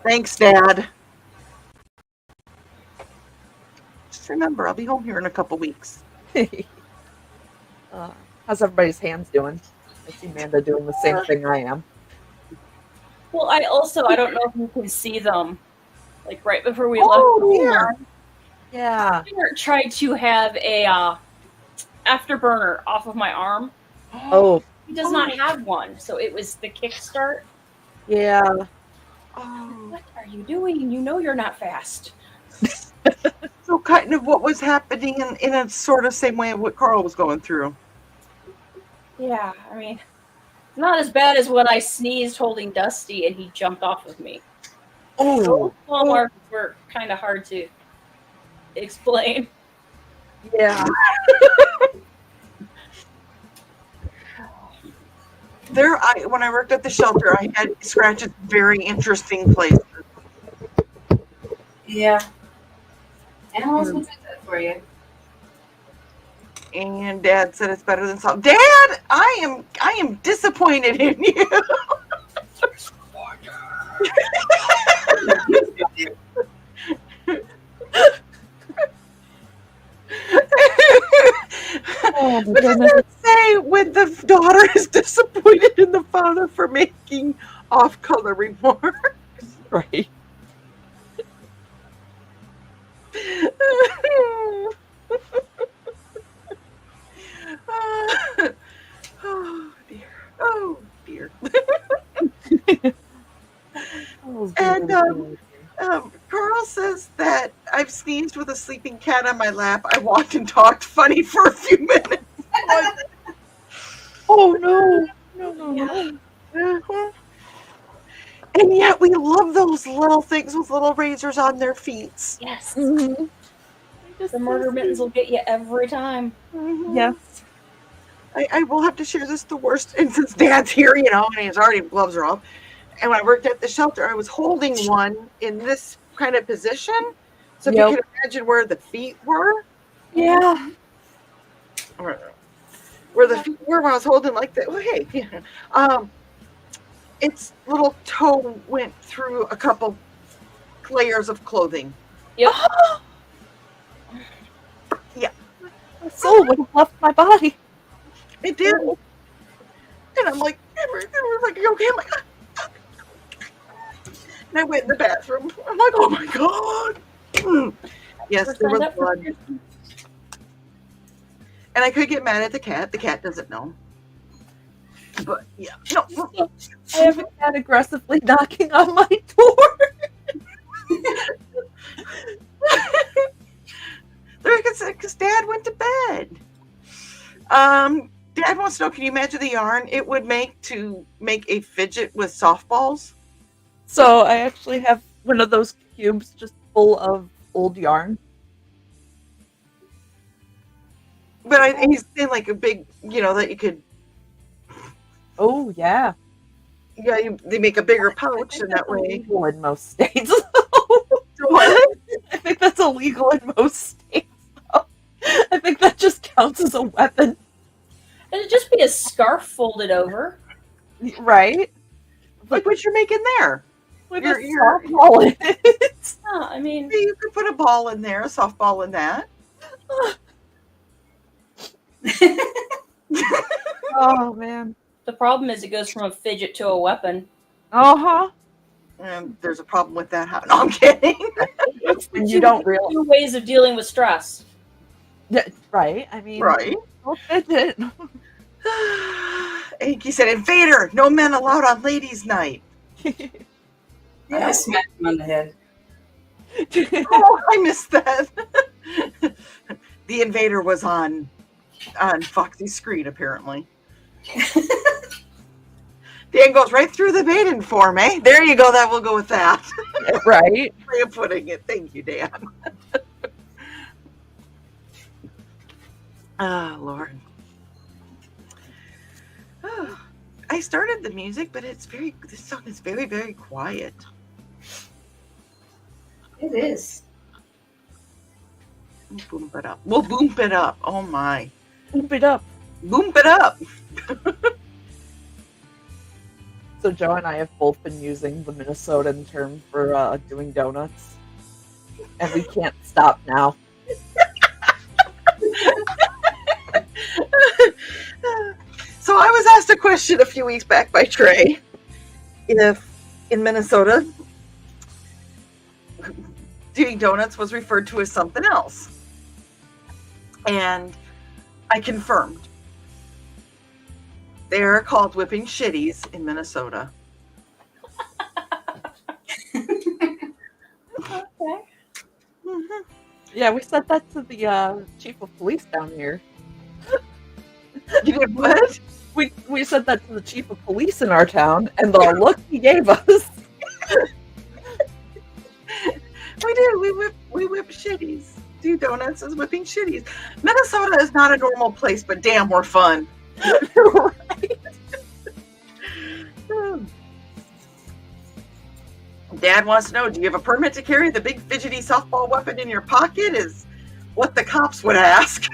Thanks, Dad. Just remember, I'll be home here in a couple weeks. How's everybody's hands doing? I see Amanda doing the same thing I am. Well, I don't know if you can see them. Like right before we Oh, left. yeah. Yeah. I tried to have a afterburner off of my arm. Oh, He does not have one, so it was the kickstart. yeah. Oh. What are you doing? You know you're not fast. So kind of what was happening in a sort of same way of what Carl was going through. Yeah, I mean, it's not as bad as when I sneezed holding Dusty and he jumped off of me. Oh, Those small marks were kind of hard to explain. yeah. When I worked at the shelter, I had scratches in very interesting places. yeah. Animals will do that for you. And Dad said it's better than salt. Dad, I am disappointed in you. Oh, my What does goodness. that say when the daughter is disappointed in the father for making off-color remarks? Right. Oh dear. Oh dear. Oh, And, dear. Carl says that I've sneezed with a sleeping cat on my lap. I walked and talked funny for a few minutes. Oh, no. No. Uh-huh. And yet we love those little things with little razors on their feet. Yes. Mhm. The murder mittens will get you every time. Mhm. Yes. I will have to share this the worst. And since Dad's here, and he's already gloves are off. And when I worked at the shelter, I was holding one in this kind of position. So if Yep. you can imagine where the feet were, Yeah. or where the feet were when I was holding like that. Well, hey, yeah. Its little toe went through a couple layers of clothing. Yep. My soul would have left my body. It did. And I'm like, you okay? I'm like, and I went in the bathroom. I'm like, oh my God. Yes, there was blood. And I could get mad at the cat. The cat doesn't know. But yeah. No. I have a cat aggressively knocking on my door. Because Dad went to bed. Dad wants to know, can you imagine the yarn it would make to make a fidget with softballs? So I actually have one of those cubes just full of old yarn. But he's saying like a big, that you could, Oh, yeah. they make a bigger I pouch think in that that's way. illegal in most states. What? I think that's illegal in most states. Though. I think that just counts as a weapon. It'd just be a scarf folded over. Right? Like what you're making there. With You're- a you're- softball in it. Yeah, I mean, You could put a ball in there, a softball in that. Oh, man. the problem is it goes from a fidget to a weapon. Uh-huh. And there's a problem with that. No, I'm kidding. And you don't realize. Two ways of dealing with stress. Yeah, right? I mean, Right. don't fidget. He said, Invader, no men allowed on ladies' night. Yeah, I smacked him on the head. Oh, I missed that. The Invader was on Foxy's screen, apparently. Dan goes right through the maiden form, eh? There you go. That will go with that. Right? Way of putting it. Thank you, Dan. Oh, Lord. Oh, I started the music, but this song is very, very quiet. It is. We'll boom it up. We'll boom it up. Oh, my. Boop it up. Boom it up. So Joe and I have both been using the Minnesotan term for doing donuts. And we can't stop now. So I was asked a question a few weeks back by Trey if in Minnesota doing donuts was referred to as something else. And I confirmed. They are called whipping shitties in Minnesota. Okay. Mm-hmm. Yeah, we said that to the chief of police down here. You did what? We said that to the chief of police in our town, and the look he gave us. We did. We whip shitties. Do donuts as whipping shitties. Minnesota is not a normal place, but damn, we're fun. Right? Dad wants to know, do you have a permit to carry the big fidgety softball weapon in your pocket? Is what the cops would ask.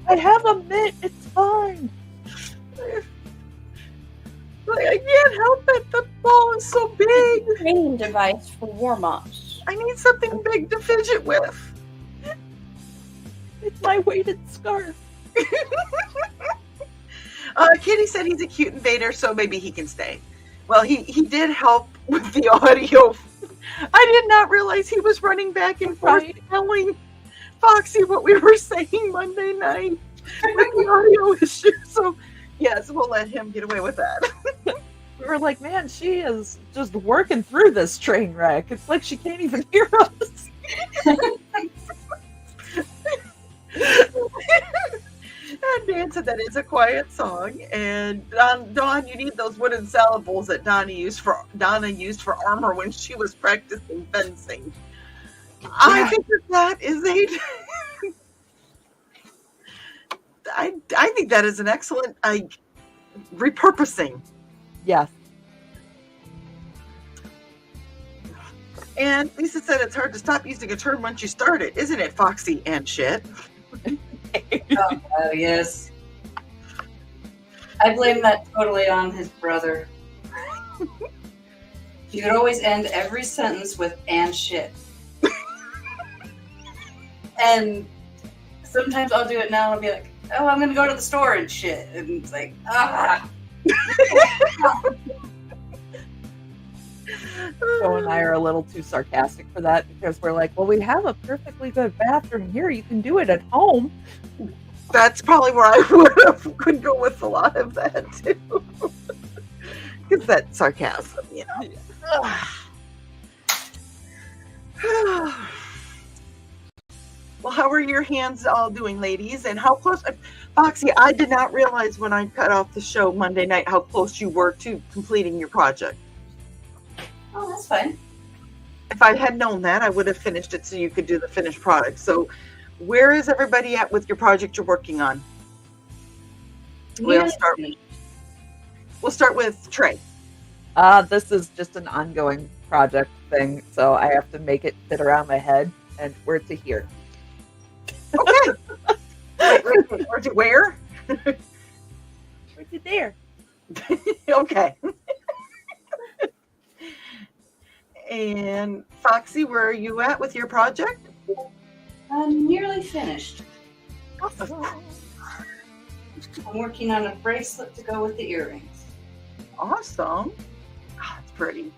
I have a mitt. It's fine. Like, I can't help it. The ball is so big. Training device for warm-ups. I need something big to fidget with. It's my weighted scarf. Kitty said he's a cute invader, so maybe he can stay. Well, he did help with the audio. I did not realize he was running back and forth telling Foxy what we were saying Monday night with the audio issue. So, yes, we'll let him get away with that. We were like, man, she is just working through this train wreck. It's like she can't even hear us. And Dan said that is a quiet song. And Dawn, you need those wooden syllables that Donna used for armor when she was practicing fencing. Yeah. I think that is I think that is an excellent repurposing. Yes. And Lisa said it's hard to stop using a term once you start it, isn't it, Foxy and shit? Oh, yes. I blame that totally on his brother. He would always end every sentence with "and shit." And sometimes I'll do it now and I'll be like, oh, I'm going to go to the store and shit. And it's like, ah. Joe and I are a little too sarcastic for that because we're like, well, we have a perfectly good bathroom here. You can do it at home. That's probably where I could go with a lot of that too. Because that's sarcasm, you know. Yeah. Well, how are your hands all doing, ladies? And how close, Foxy, I did not realize when I cut off the show Monday night how close you were to completing your project. Oh, that's fine. If I had known that, I would have finished it so you could do the finished product. So where is everybody at with your project you're working on? We'll start with Trey. This is just an ongoing project thing, so I have to make it fit around my head, and we're to here. Okay. Wait, where? We're to there. Okay. And Foxy, where are you at with your project? I'm nearly finished. Awesome. I'm working on a bracelet to go with the earrings. Awesome. Oh, it's pretty.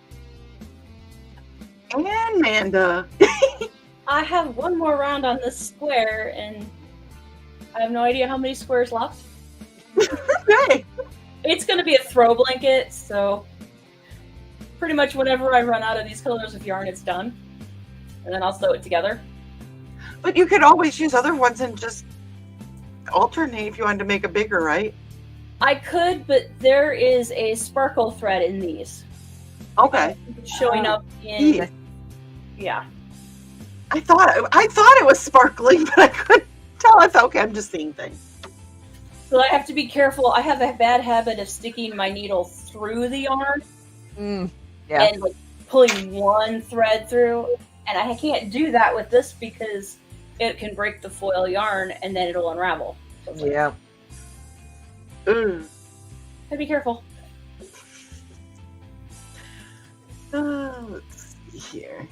And Amanda. I have one more round on this square, and I have no idea how many squares left. Hey. It's going to be a throw blanket, so pretty much whenever I run out of these colors of yarn, it's done. And then I'll sew it together. But you could always use other ones and just alternate if you wanted to make it bigger, right? I could, but there is a sparkle thread in these. Okay. It's showing up in... Yeah. Yeah. I thought it was sparkling, but I couldn't tell. I thought, okay, I'm just seeing things. So I have to be careful. I have a bad habit of sticking my needle through the yarn Yeah. and like pulling one thread through. And I can't do that with this because it can break the foil yarn and then it'll unravel. So it's like, Yeah. Ugh. gotta be careful. Let's see here.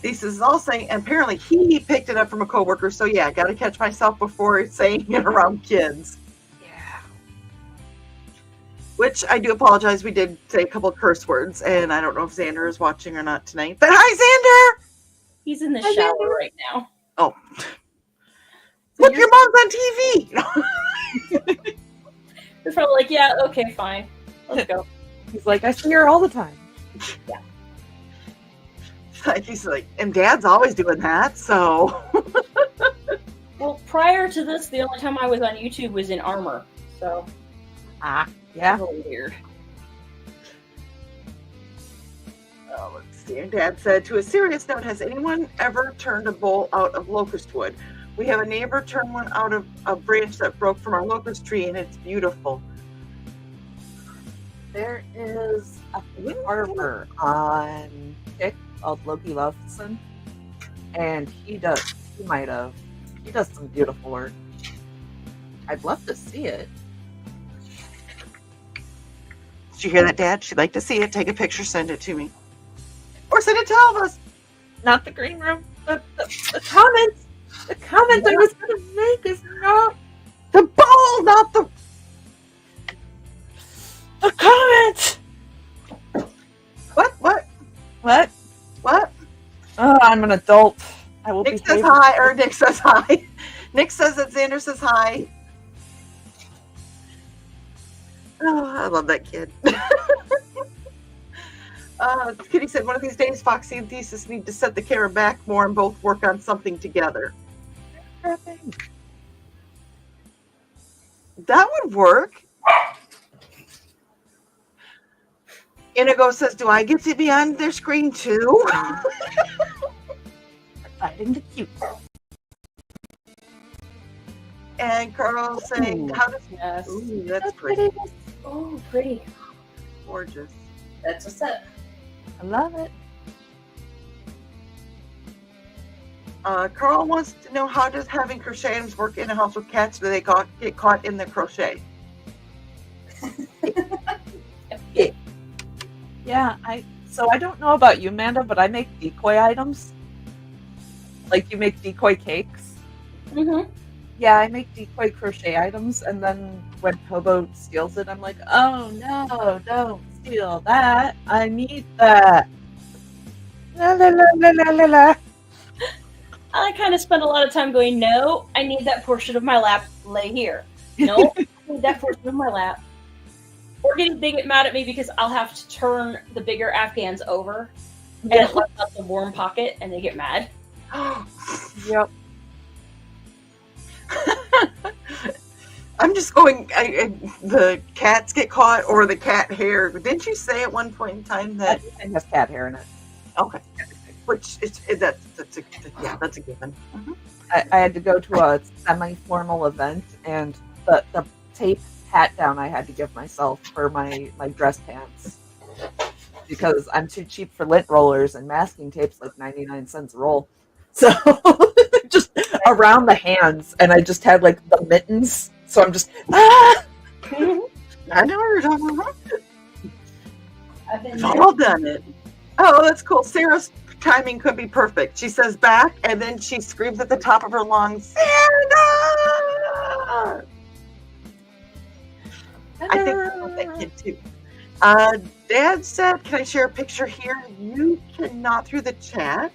This is all saying, apparently he picked it up from a coworker, so yeah, got to catch myself before saying it around kids. Yeah. Which I do apologize. We did say a couple of curse words, and I don't know if Xander is watching or not tonight. But hi, Xander! He's in the Hi, shower Xander. right now. Oh. So Look, you're- your mom's on TV! They're probably like, yeah, okay, fine. Let's go. He's like, I see her all the time. He's like, and Dad's always doing that, so. Well, prior to this, the only time I was on YouTube was in armor. So, Yeah. a little weird. Oh, let's see. And Dad said, to a serious note, has anyone ever turned a bowl out of locust wood? We have a neighbor turn one out of a branch that broke from our locust tree, and it's beautiful. There is a farmer on Kick called Loki Loveson, and he does some beautiful work. I'd love to see it. Did you hear that, Dad? She'd like to see it. Take a picture, send it to me. Or send it to all of us. Not the green room. The comments. The comment I was gonna make is not The bowl, not the. the comment. What? What? What? Oh, I'm an adult. I will Nick be says hi, or Nick says hi. Nick says that Xander says hi. Oh, I love that kid. Kitty said, one of these days, Foxy and Thesis need to set the camera back more and both work on something together. That would work. Inigo says, do I get to be on their screen too? Fighting the cute. And Carl saying, Ooh. how does... Yes. Ooh, that's pretty. Oh, pretty. Gorgeous. That's a set. I love it. Carl wants to know, how does having crochet items work in a house with cats? Do they get caught in the crochet? Yeah, I don't know about you, Amanda, but I make decoy items. Like you make decoy cakes. Mm-hmm. Yeah, I make decoy crochet items, and then when Hobo steals it, I'm like, oh no, don't steal that. I need that. La la la la la la la. I kind of spend a lot of time going, no, I need that portion of my lap lay here. No, I need that portion of my lap. Or they get mad at me because I'll have to turn the bigger Afghans over and it lets out the warm pocket and they get mad. Yep. I'm just going, the cats get caught or the cat hair. Didn't you say at one point in time that... Everything has cat hair in it. Okay. Which, that's a given. Mm-hmm. I had to go to a semi-formal event, and the tape hat down I had to give myself for my dress pants because I'm too cheap for lint rollers, and masking tape's like 99 cents a roll. So just around the hands, and I just had like the mittens. So I'm just I know what you're talking about. I've been We've all done it. Oh, that's cool. Sarah's timing could be perfect. She says back, and then she screams at the top of her lungs, Sarah! I think I love that kid too. Dad said, can I share a picture here? You cannot through the chat,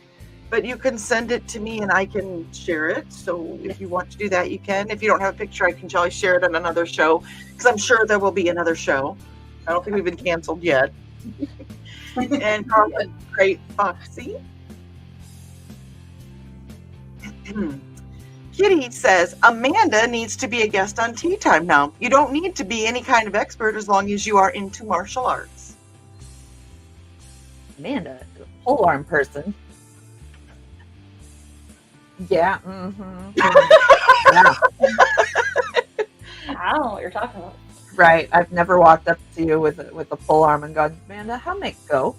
but you can send it to me and I can share it. So if you want to do that, you can. If you don't have a picture, I can probably share it on another show because I'm sure there will be another show. I don't think we've been canceled yet. And Carl said, great, Foxy. Kitty says, Amanda needs to be a guest on Tea Time now. You don't need to be any kind of expert as long as you are into martial arts. Amanda is a polearm person. Yeah. Mm-hmm. Yeah. I don't know what you're talking about. Right. I've never walked up to you with a polearm and gone, Amanda, how make go?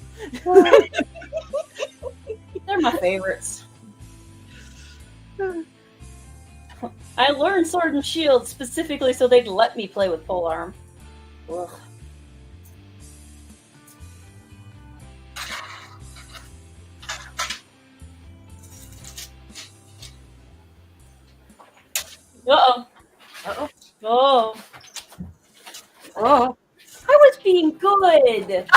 They're my favorites. I learned Sword and Shield specifically so they'd let me play with polearm. Ugh. Uh-oh. Uh-oh. Oh. Oh. I was being good.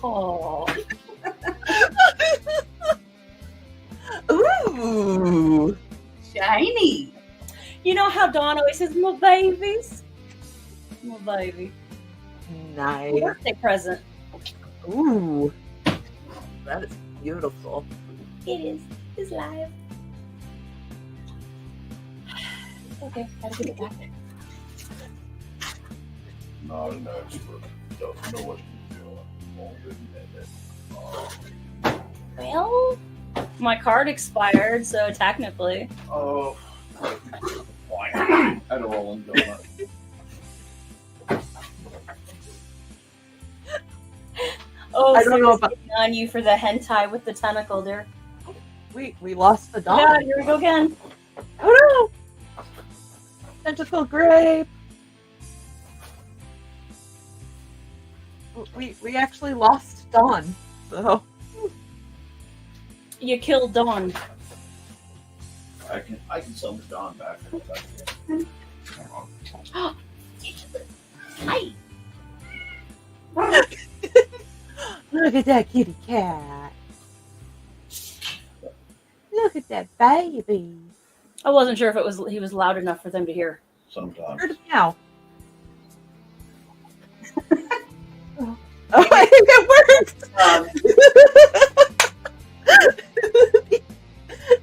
Oh. Ooh. Shiny. You know how Dawn always says, my babies? My baby. Nice. Birthday present. Ooh. That is beautiful. It is. It's live. Okay, gotta give it back. Not an expert. Doesn't know what he's doing. Won't admit it. Well, my card expired, so technically. Oh, fine. Had a rolling donut. Oh, I don't know so about- it's on you for the hentai with the tentacle there. We lost the dog. Yeah, here we go again. Oh no! Tentacle grape. We actually lost Dawn. So You killed Dawn. I can sell the Don back. Hi. look at that kitty cat. Look at that baby. I wasn't sure if he was loud enough for them to hear. Sometimes. Heard it meow. Oh, I think it worked.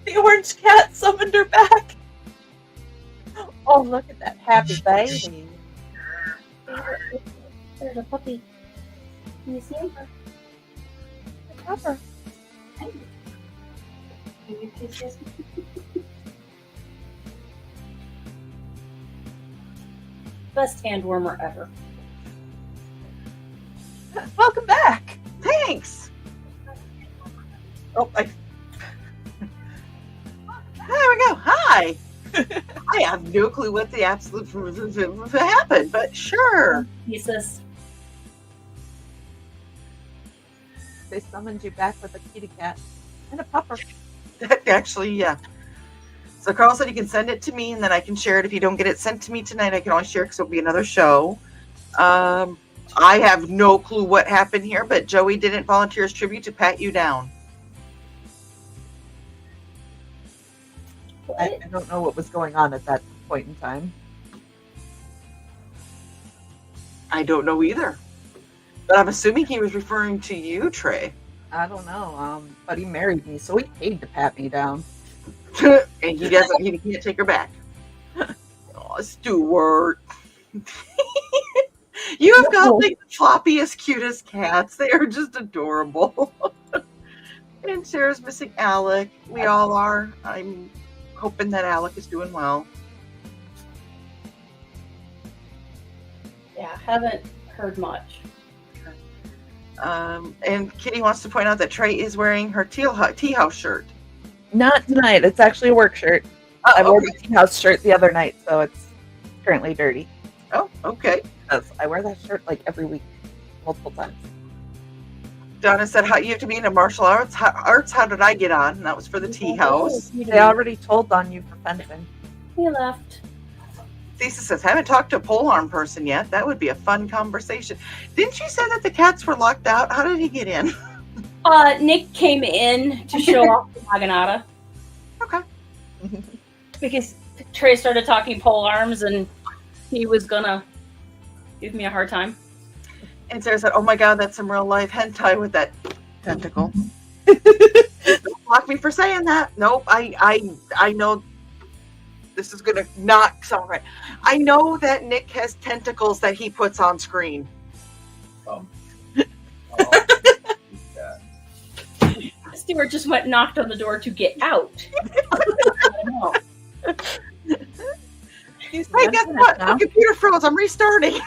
The orange cat summoned her back. Oh, look at that happy baby. There's a puppy. Can you see him? Cover. Best hand warmer ever. Welcome back. Thanks. Oh, there we go. Hi. I have no clue what the absolute happened, but sure. Jesus. They summoned you back with a kitty cat and a pupper. Actually, yeah. So Carl said you can send it to me and then I can share it. If you don't get it sent to me tonight, I can always share it because it'll be another show. I have no clue what happened here, but Joey didn't volunteer his tribute to pat you down. I don't know what was going on at that point in time. I don't know either. But I'm assuming he was referring to you, Trey. I don't know. But he married me, so he paid to pat me down. And he can't take her back. Oh, Stuart. You have got like the floppiest, cutest cats. They are just adorable. And Sarah's missing Alec. We all are. I'm hoping that Alec is doing well. Yeah, haven't heard much. And Kitty wants to point out that Trey is wearing her tea house shirt. Not tonight. It's actually a work shirt. I wore the tea house shirt the other night, so it's currently dirty. Oh, okay. Because I wear that shirt like every week, multiple times. Donna said, "How you have to be into martial arts? How did I get on?" And that was for the tea house. They already told on you for fencing. He left. Lisa says, "Haven't talked to a polearm person yet. That would be a fun conversation." Didn't you say that the cats were locked out? How did he get in? Nick came in to show off the Naginata. Okay. Because Trey started talking pole arms and he was gonna give me a hard time. And Sarah said, "Oh my God, that's some real life hentai with that tentacle." Don't block me for saying that. Nope. I know this is gonna not sound right. I know that Nick has tentacles that he puts on screen. Stuart just knocked on the door to get out. Hey, guess what? My computer froze. I'm restarting.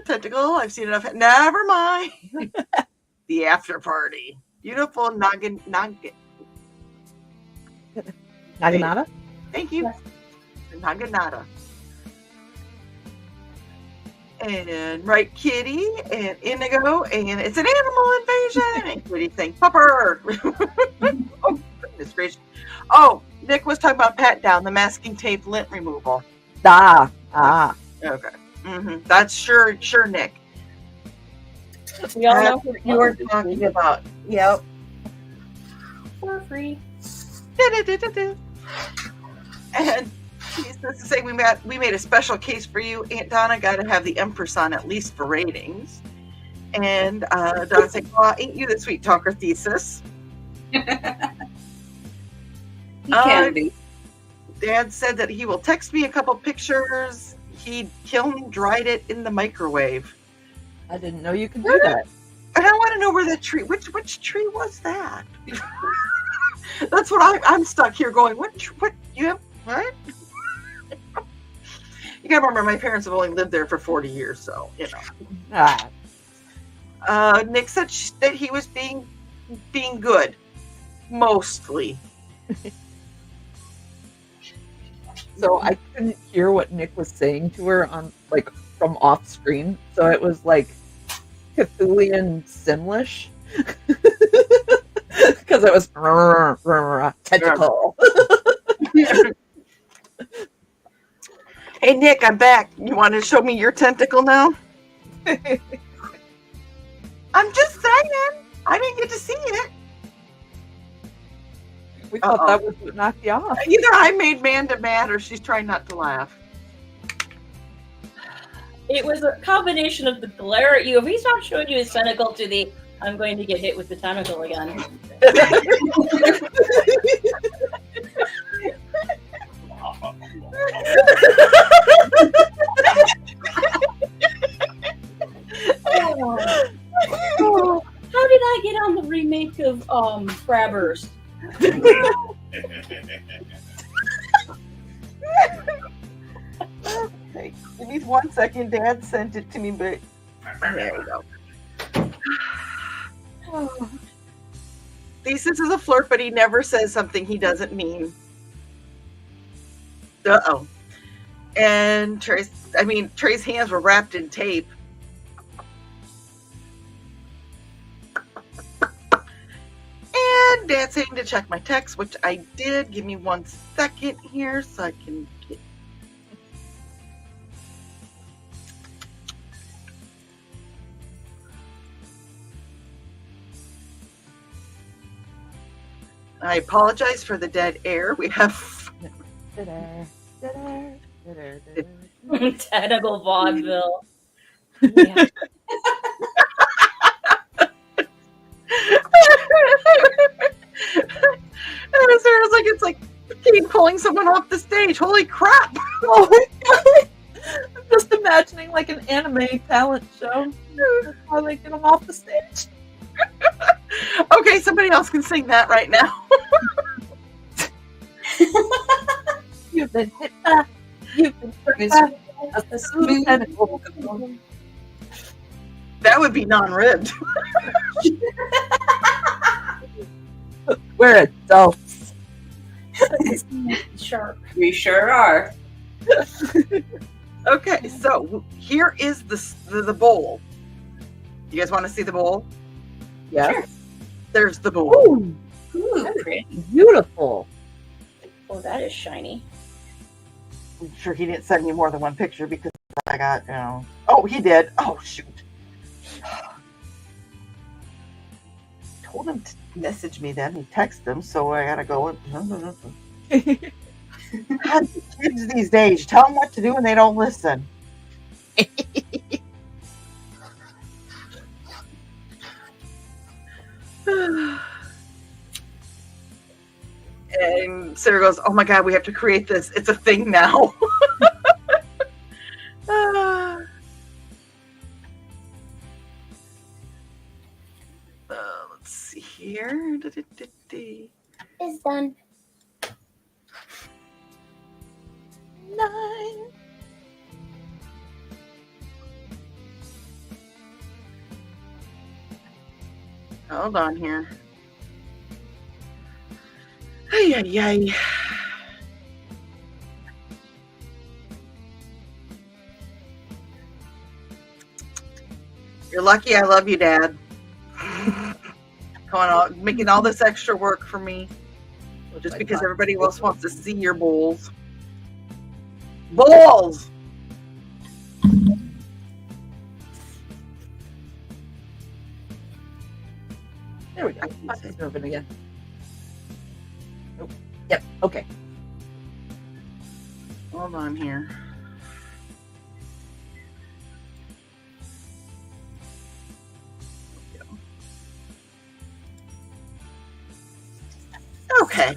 Tentacle. I've seen enough. Never mind. The after party. Beautiful Naginata. Thank you. Yes. Naginata. And right, Kitty and Indigo, and it's an animal invasion. And Kitty saying, "Pupper." Oh, goodness gracious. Oh, Nick was talking about pat down, the masking tape lint removal. Okay. That's sure, Nick. We all know who you were talking about. Yep. for free. And he's supposed to say, we made a special case for you. Aunt Donna got to have the Empress on at least for ratings. And Donna's like, "Oh, ain't you the sweet talker, Thesis?" He can be. Dad said that he will text me a couple pictures. He kiln dried it in the microwave. I didn't know you could do that. And I want to know where that tree, which tree was that? That's what I'm stuck here going, what, you have, what? You gotta remember, my parents have only lived there for 40 years, so, you know. Nick said that he was being good, mostly. So I couldn't hear what Nick was saying to her on from off screen. So it was like Cthulian Simlish. Because it was tentacle. Hey Nick, I'm back. You want to show me your tentacle now? I'm just saying. I didn't get to see it. We thought that was what knocked you off. Either I made Manda mad or she's trying not to laugh. It was a combination of the glare at you. If he's not showing you his tentacle to the "I'm going to get hit with the tentacle again." How did I get on the remake of Grabbers? Okay, give me 1 second. Dad sent it to me, but there we go. Thesis is a flirt, but he never says something he doesn't mean. Uh-oh. And Trey's hands were wrapped in tape. And Dad's saying to check my text, which I did. Give me 1 second here so I can get. I apologize for the dead air. We have Tentacle vaudeville. Yeah. Sarah's like, it's like keep pulling someone off the stage. Holy crap! Oh my God. I'm just imagining like an anime talent show. That's how they get them off the stage. Okay, somebody else can sing that right now. You've been hit back. You've been hurt back. A smooth tentacle. That would be non-ribbed. We're adults. Sharp. We sure are. Okay, so here is the bowl. You guys want to see the bowl? Yes. There's the bowl. Ooh, Ooh, pretty. beautiful. Oh, that is shiny. I'm sure he didn't send me more than one picture because I got, Oh, he did. Oh, shoot. Told him to message me then. He texted him, so I gotta go. God, the kids these days, you tell them what to do and they don't listen. And Sarah goes, "Oh my God, we have to create this. It's a thing now." Let's see here. It's done. 9. Hold on here. Ay, ay, ay. You're lucky I love you, Dad. Going on, making all this extra work for me just because everybody else wants to see your bowls. Bowls! There we go. It's moving again. Nope. Yep. Okay. Hold on here. Okay.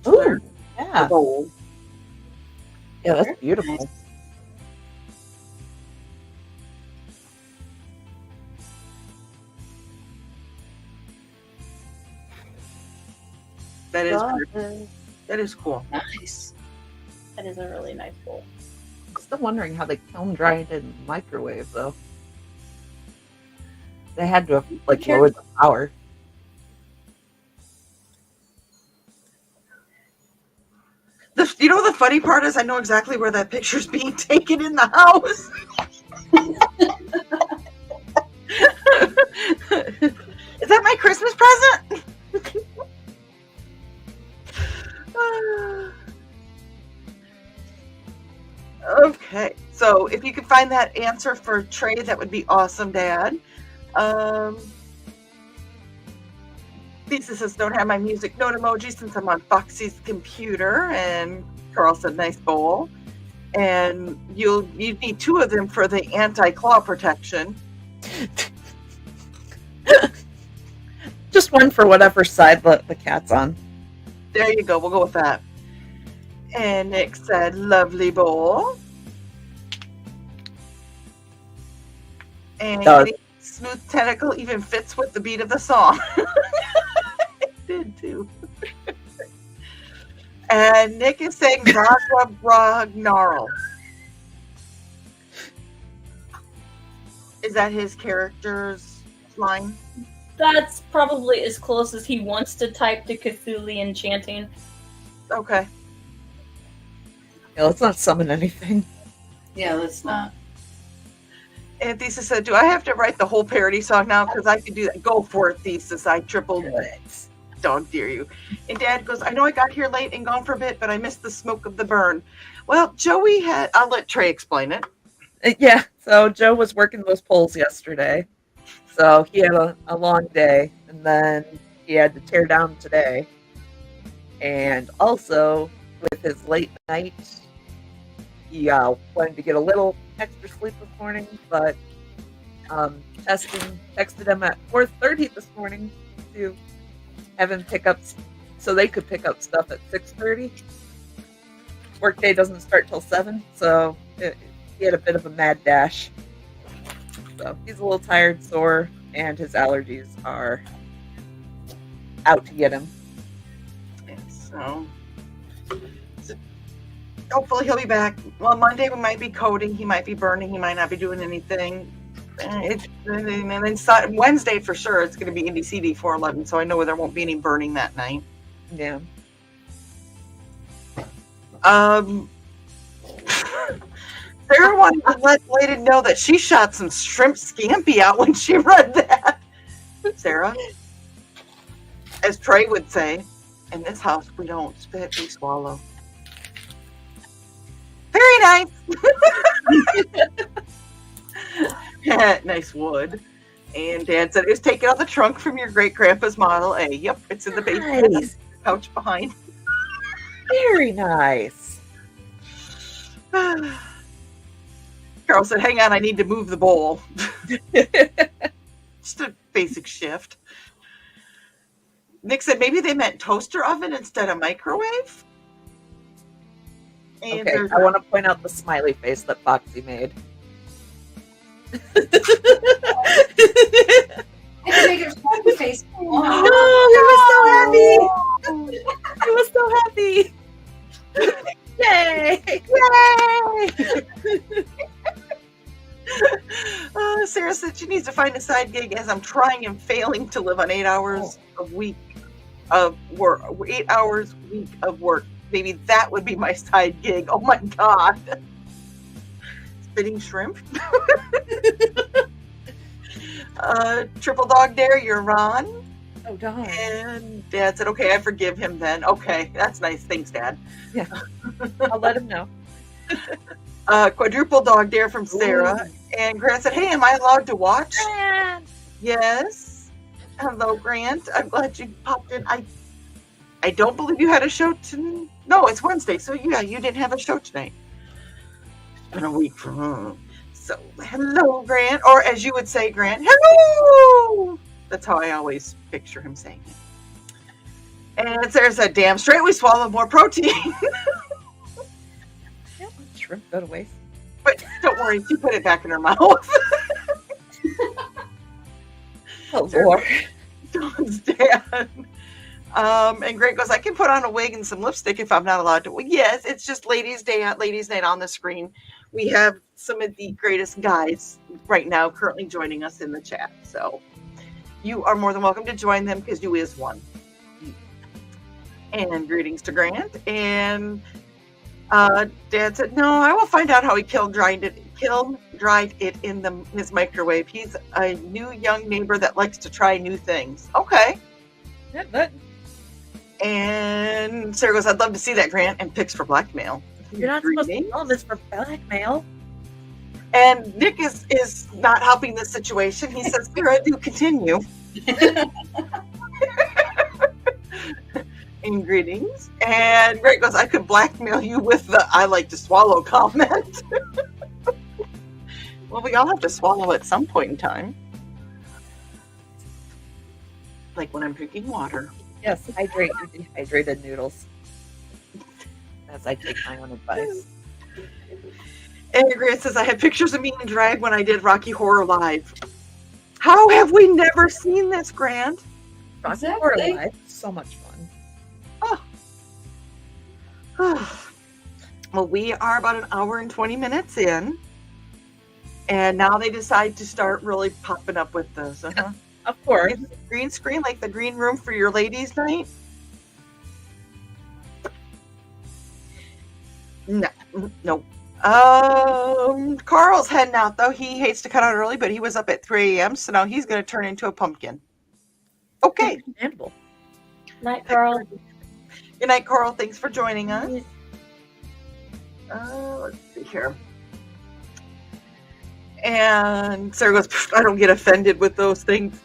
Ooh, yeah. Bowl. Yeah, that's beautiful. That is cool. Nice. That is a really nice bowl. I'm still wondering how they kiln dried in microwave though. They had to have like lowered the power. You know the funny part is I know exactly where that picture's being taken in the house. Is that my Christmas present? Okay, so if you could find that answer for Trey, that would be awesome, Dad. Lisa says, "Don't have my music note emoji since I'm on Foxy's computer." And Carl said, "Nice bowl." And you need 2 of them for the anti-claw protection. Just one for whatever side the cat's on. There you go. We'll go with that. And Nick said, "Lovely bowl." And Smooth Tentacle even fits with the beat of the song. It did too. And Nick is saying Ragnarl. Is that his character's line? That's probably as close as he wants to type to Cthulhian chanting. Okay. Yeah, let's not summon anything. Yeah, let's not. And Thesis said, "Do I have to write the whole parody song now? Because I could do that." Go for it, Thesis. I tripled dog dare you. And Dad goes, "I know I got here late and gone for a bit, but I missed the smoke of the burn." Well, Joey had... I'll let Trey explain it. Yeah, so Joe was working those poles yesterday. So he had a long day, and then he had to tear down today. And also, with his late night, he wanted to get a little extra sleep this morning, but texted him at 4:30 this morning to have him pick up, so they could pick up stuff at 6:30. Workday doesn't start till 7, so he had a bit of a mad dash. So he's a little tired, sore, and his allergies are out to get him. So hopefully he'll be back. Well, Monday we might be coding. He might be burning. He might not be doing anything. And then Wednesday for sure it's going to be Indie CD 411. So I know there won't be any burning that night. Yeah. Sarah wanted to let Lady know that she shot some shrimp scampi out when she read that. Sarah, as Trey would say, in this house we don't spit, we swallow. Very nice. Nice wood. And Dad said it was taken out the trunk from your great grandpa's Model A. Yep, it's in the basement. Nice. Couch behind. Very nice. Carol said, hang on, I need to move the bowl. Just a basic shift. Nick said maybe they meant toaster oven instead of microwave. And Okay, I want to point out the smiley face that Foxy made. I can make it a face. No, he was so happy. He was so happy. Yay! Yay! Sarah said she needs to find a side gig as I'm trying and failing to live on 8 hours a week of work. 8 hours a week of work. Maybe that would be my side gig. Oh my god. Spitting shrimp. Triple dog dare, you're on. Oh, darn. And Dad said, okay, I forgive him then. Okay, that's nice. Thanks, Dad. Yeah. I'll let him know. Quadruple dog dare from Sarah. Ooh. And Grant said, hey, am I allowed to watch? Grant. Yes. Hello, Grant. I'm glad you popped in. I don't believe you had a show tonight. No, it's Wednesday. So, yeah, you didn't have a show tonight. It's been a week from home. So, hello, Grant. Or as you would say, Grant, hello. That's how I always picture him saying it. And Sarah said, damn straight, we swallow more protein. Shrimp go to waste. But don't worry, she put it back in her mouth. Oh, Lord. Dawn's dad. And Grant goes, I can put on a wig and some lipstick if I'm not allowed to. Well, yes, it's just Ladies' Day at Ladies' Night on the screen. We have some of the greatest guys right now currently joining us in the chat. So you are more than welcome to join them because you is one. And greetings to Grant. And Dad said, no, I will find out how he dried it in his microwave. He's a new young neighbor that likes to try new things. Okay. Yeah, but and Sarah goes, I'd love to see that, Grant, and picks for blackmail. You're not supposed to know this for blackmail. And Nick is not helping the situation. He says, Sarah, do continue. In greetings. And Grant goes, I could blackmail you with the I like to swallow comment. Well, we all have to swallow at some point in time. Like when I'm drinking water. Yes, hydrate your dehydrated noodles. As I take my own advice. And Grant says, I have pictures of me in drag when I did Rocky Horror Live. How have we never seen this, Grant? Rocky Horror Live? So much fun. Oh. Well, we are about an hour and 20 minutes in. And now they decide to start really popping up with this. Of course. Green screen, like the green room for your ladies' night? No. Carl's heading out, though. He hates to cut out early, but he was up at 3 a.m., so now he's going to turn into a pumpkin. Okay. Understandable. Night, Carl. Good night, Carl. Thanks for joining us. Let's see here. And Sarah goes, I don't get offended with those things.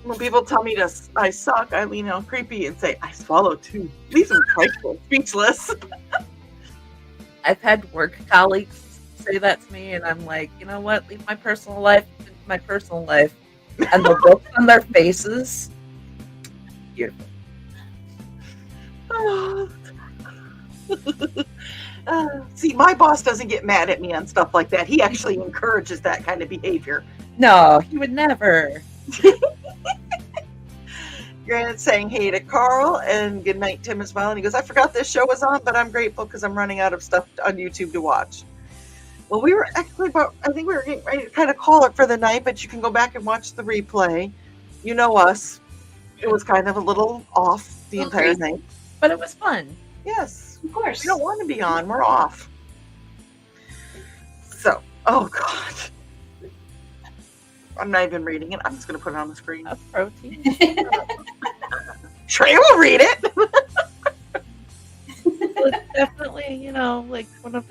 When people tell me I suck, I lean out creepy and say, I swallow too. Leave them trifling, speechless. I've had work colleagues say that to me, and I'm like, you know what? Leave my personal life into my personal life. And the look on their faces, beautiful. See, my boss doesn't get mad at me on stuff like that. He actually encourages that kind of behavior. No, he would never. Grant saying hey to Carl and good night, Tim, as well. And he goes, I forgot this show was on, but I'm grateful because I'm running out of stuff on YouTube to watch. Well, we were actually I think we were getting ready to kind of call it for the night, but you can go back and watch the replay. You know us. It was kind of a little off the entire night. But it was fun. Yes. Of course. We don't want to be on. We're off. So, oh God. I'm not even reading it. I'm just going to put it on the screen. Of protein. Trey will read it. Well, it's definitely, you know, like one of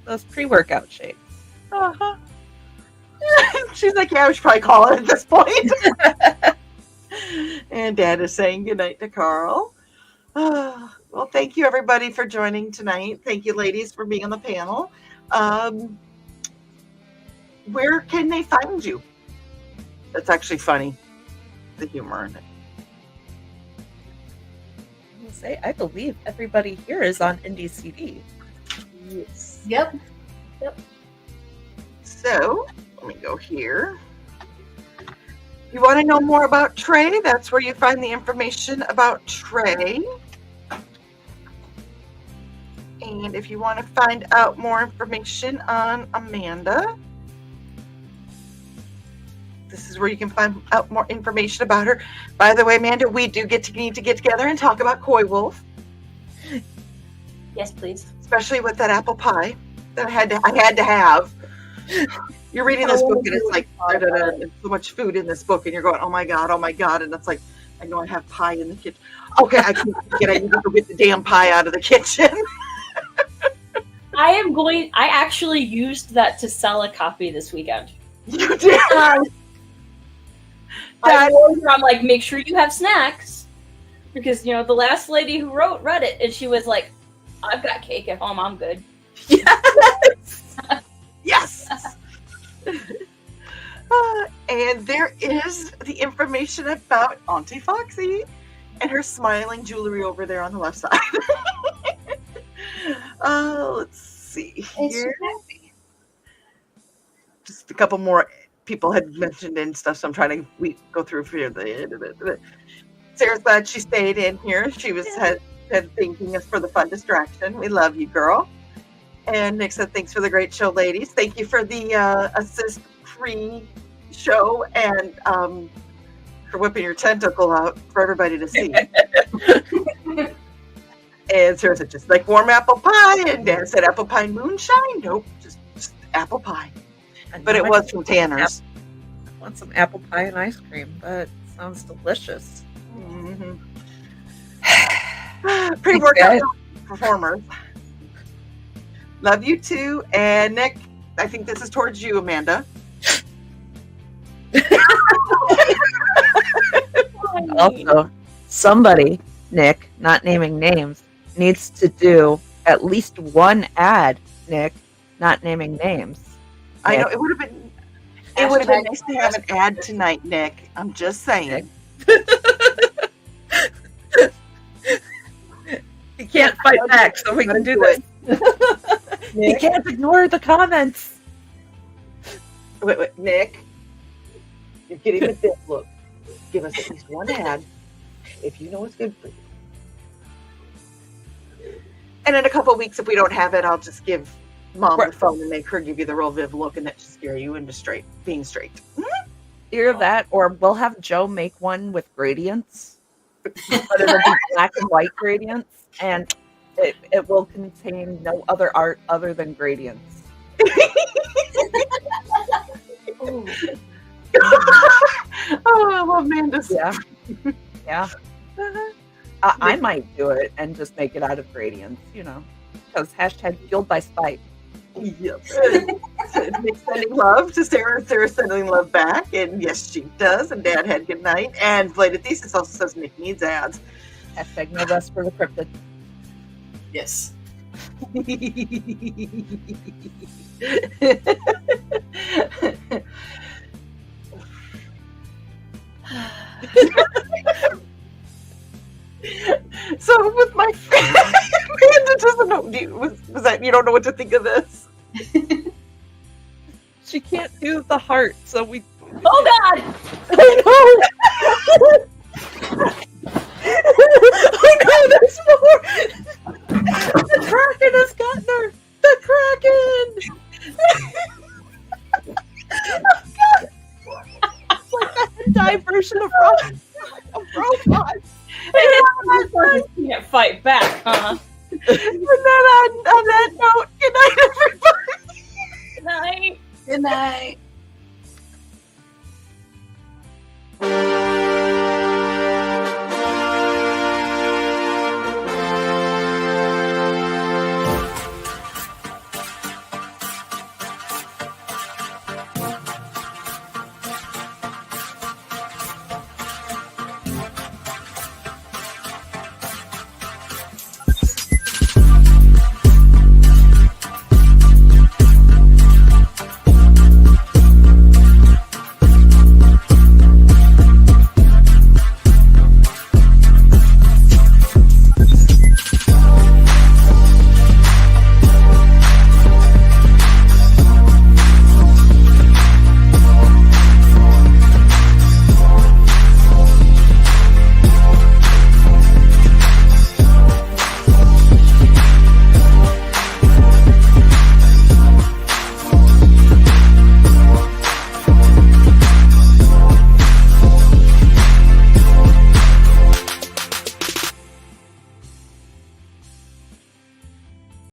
those pre-workout shakes. Uh-huh. She's like, yeah, we should probably call it at this point. And Dad is saying goodnight to Carl. Well, thank you everybody for joining tonight. Thank you, ladies, for being on the panel. Where can they find you? That's actually funny. The humor in it. I will say, I believe everybody here is on Indie CD. Yes. Yep. So, let me go here. You want to know more about Trey? That's where you find the information about Trey. And if you want to find out more information on Amanda, this is where you can find out more information about her. By the way, Amanda, we do need to get together and talk about Koi Wolf, Yes, please. especially with that apple pie that I had to have. You're reading this book and it's like there's so much food in this book and you're going, oh my god, and it's like, I know I have pie in the kitchen. Okay, I need to go get the damn pie out of the kitchen. I actually used that to sell a copy this weekend. You did. I'm like, make sure you have snacks, because you know the last lady who read it, and she was like, I've got cake at home, I'm good. Yes. And there is the information about Auntie Foxy and her smiling jewelry over there on the left side. Let's see here. Just a couple more people had mentioned and stuff, so I'm trying to go through for the. Sarah's glad she stayed in here. She had thanking us for the fun distraction. We love you, girl. And Nick said, thanks for the great show, ladies. Thank you for the assist pre-show and for whipping your tentacle out for everybody to see. And Sarah said, just like warm apple pie. And Dan said, apple pie moonshine? Nope, just apple pie. But it was from Tanner's. I want some apple pie and ice cream. That sounds delicious. Mm-hmm. Pre-workout performers. Love you too. And Nick, I think this is towards you, Amanda. Also, somebody, Nick, not naming names, needs to do at least one ad, Nick, not naming names. I know it would have been nice to have an ad tonight, Nick. I'm just saying. He can't fight back, so we can do this. You can't ignore the comments. Wait, Nick. You're getting the bit. Look, give us at least one ad if you know it's good for you. And in a couple of weeks, if we don't have it, I'll just give Mom the phone and make her give you the real Viv look, and that should scare you into being straight. Either that, or we'll have Joe make one with gradients, but it'll be black and white gradients, and it will contain no other art other than gradients. Oh, I love Amanda's. Yeah. I might do it and just make it out of gradients, you know, because hashtag fueled by spite. Yep. Nick sending love to Sarah. Sarah sending love back, and yes, she does. And Dad had good night. And Bladed Thesis also says Nick needs ads. Hashtag no rest for the cryptid. Yes. So with my Amanda doesn't know. Was that you don't know what to think of this? She can't do the heart, so we. Oh God! I know. I know there's more. The Kraken has gotten her. The Kraken. Oh, God. It's like a hentai version of robots. You can't fight back, huh? on that note, good night, everybody. Good night. Good night.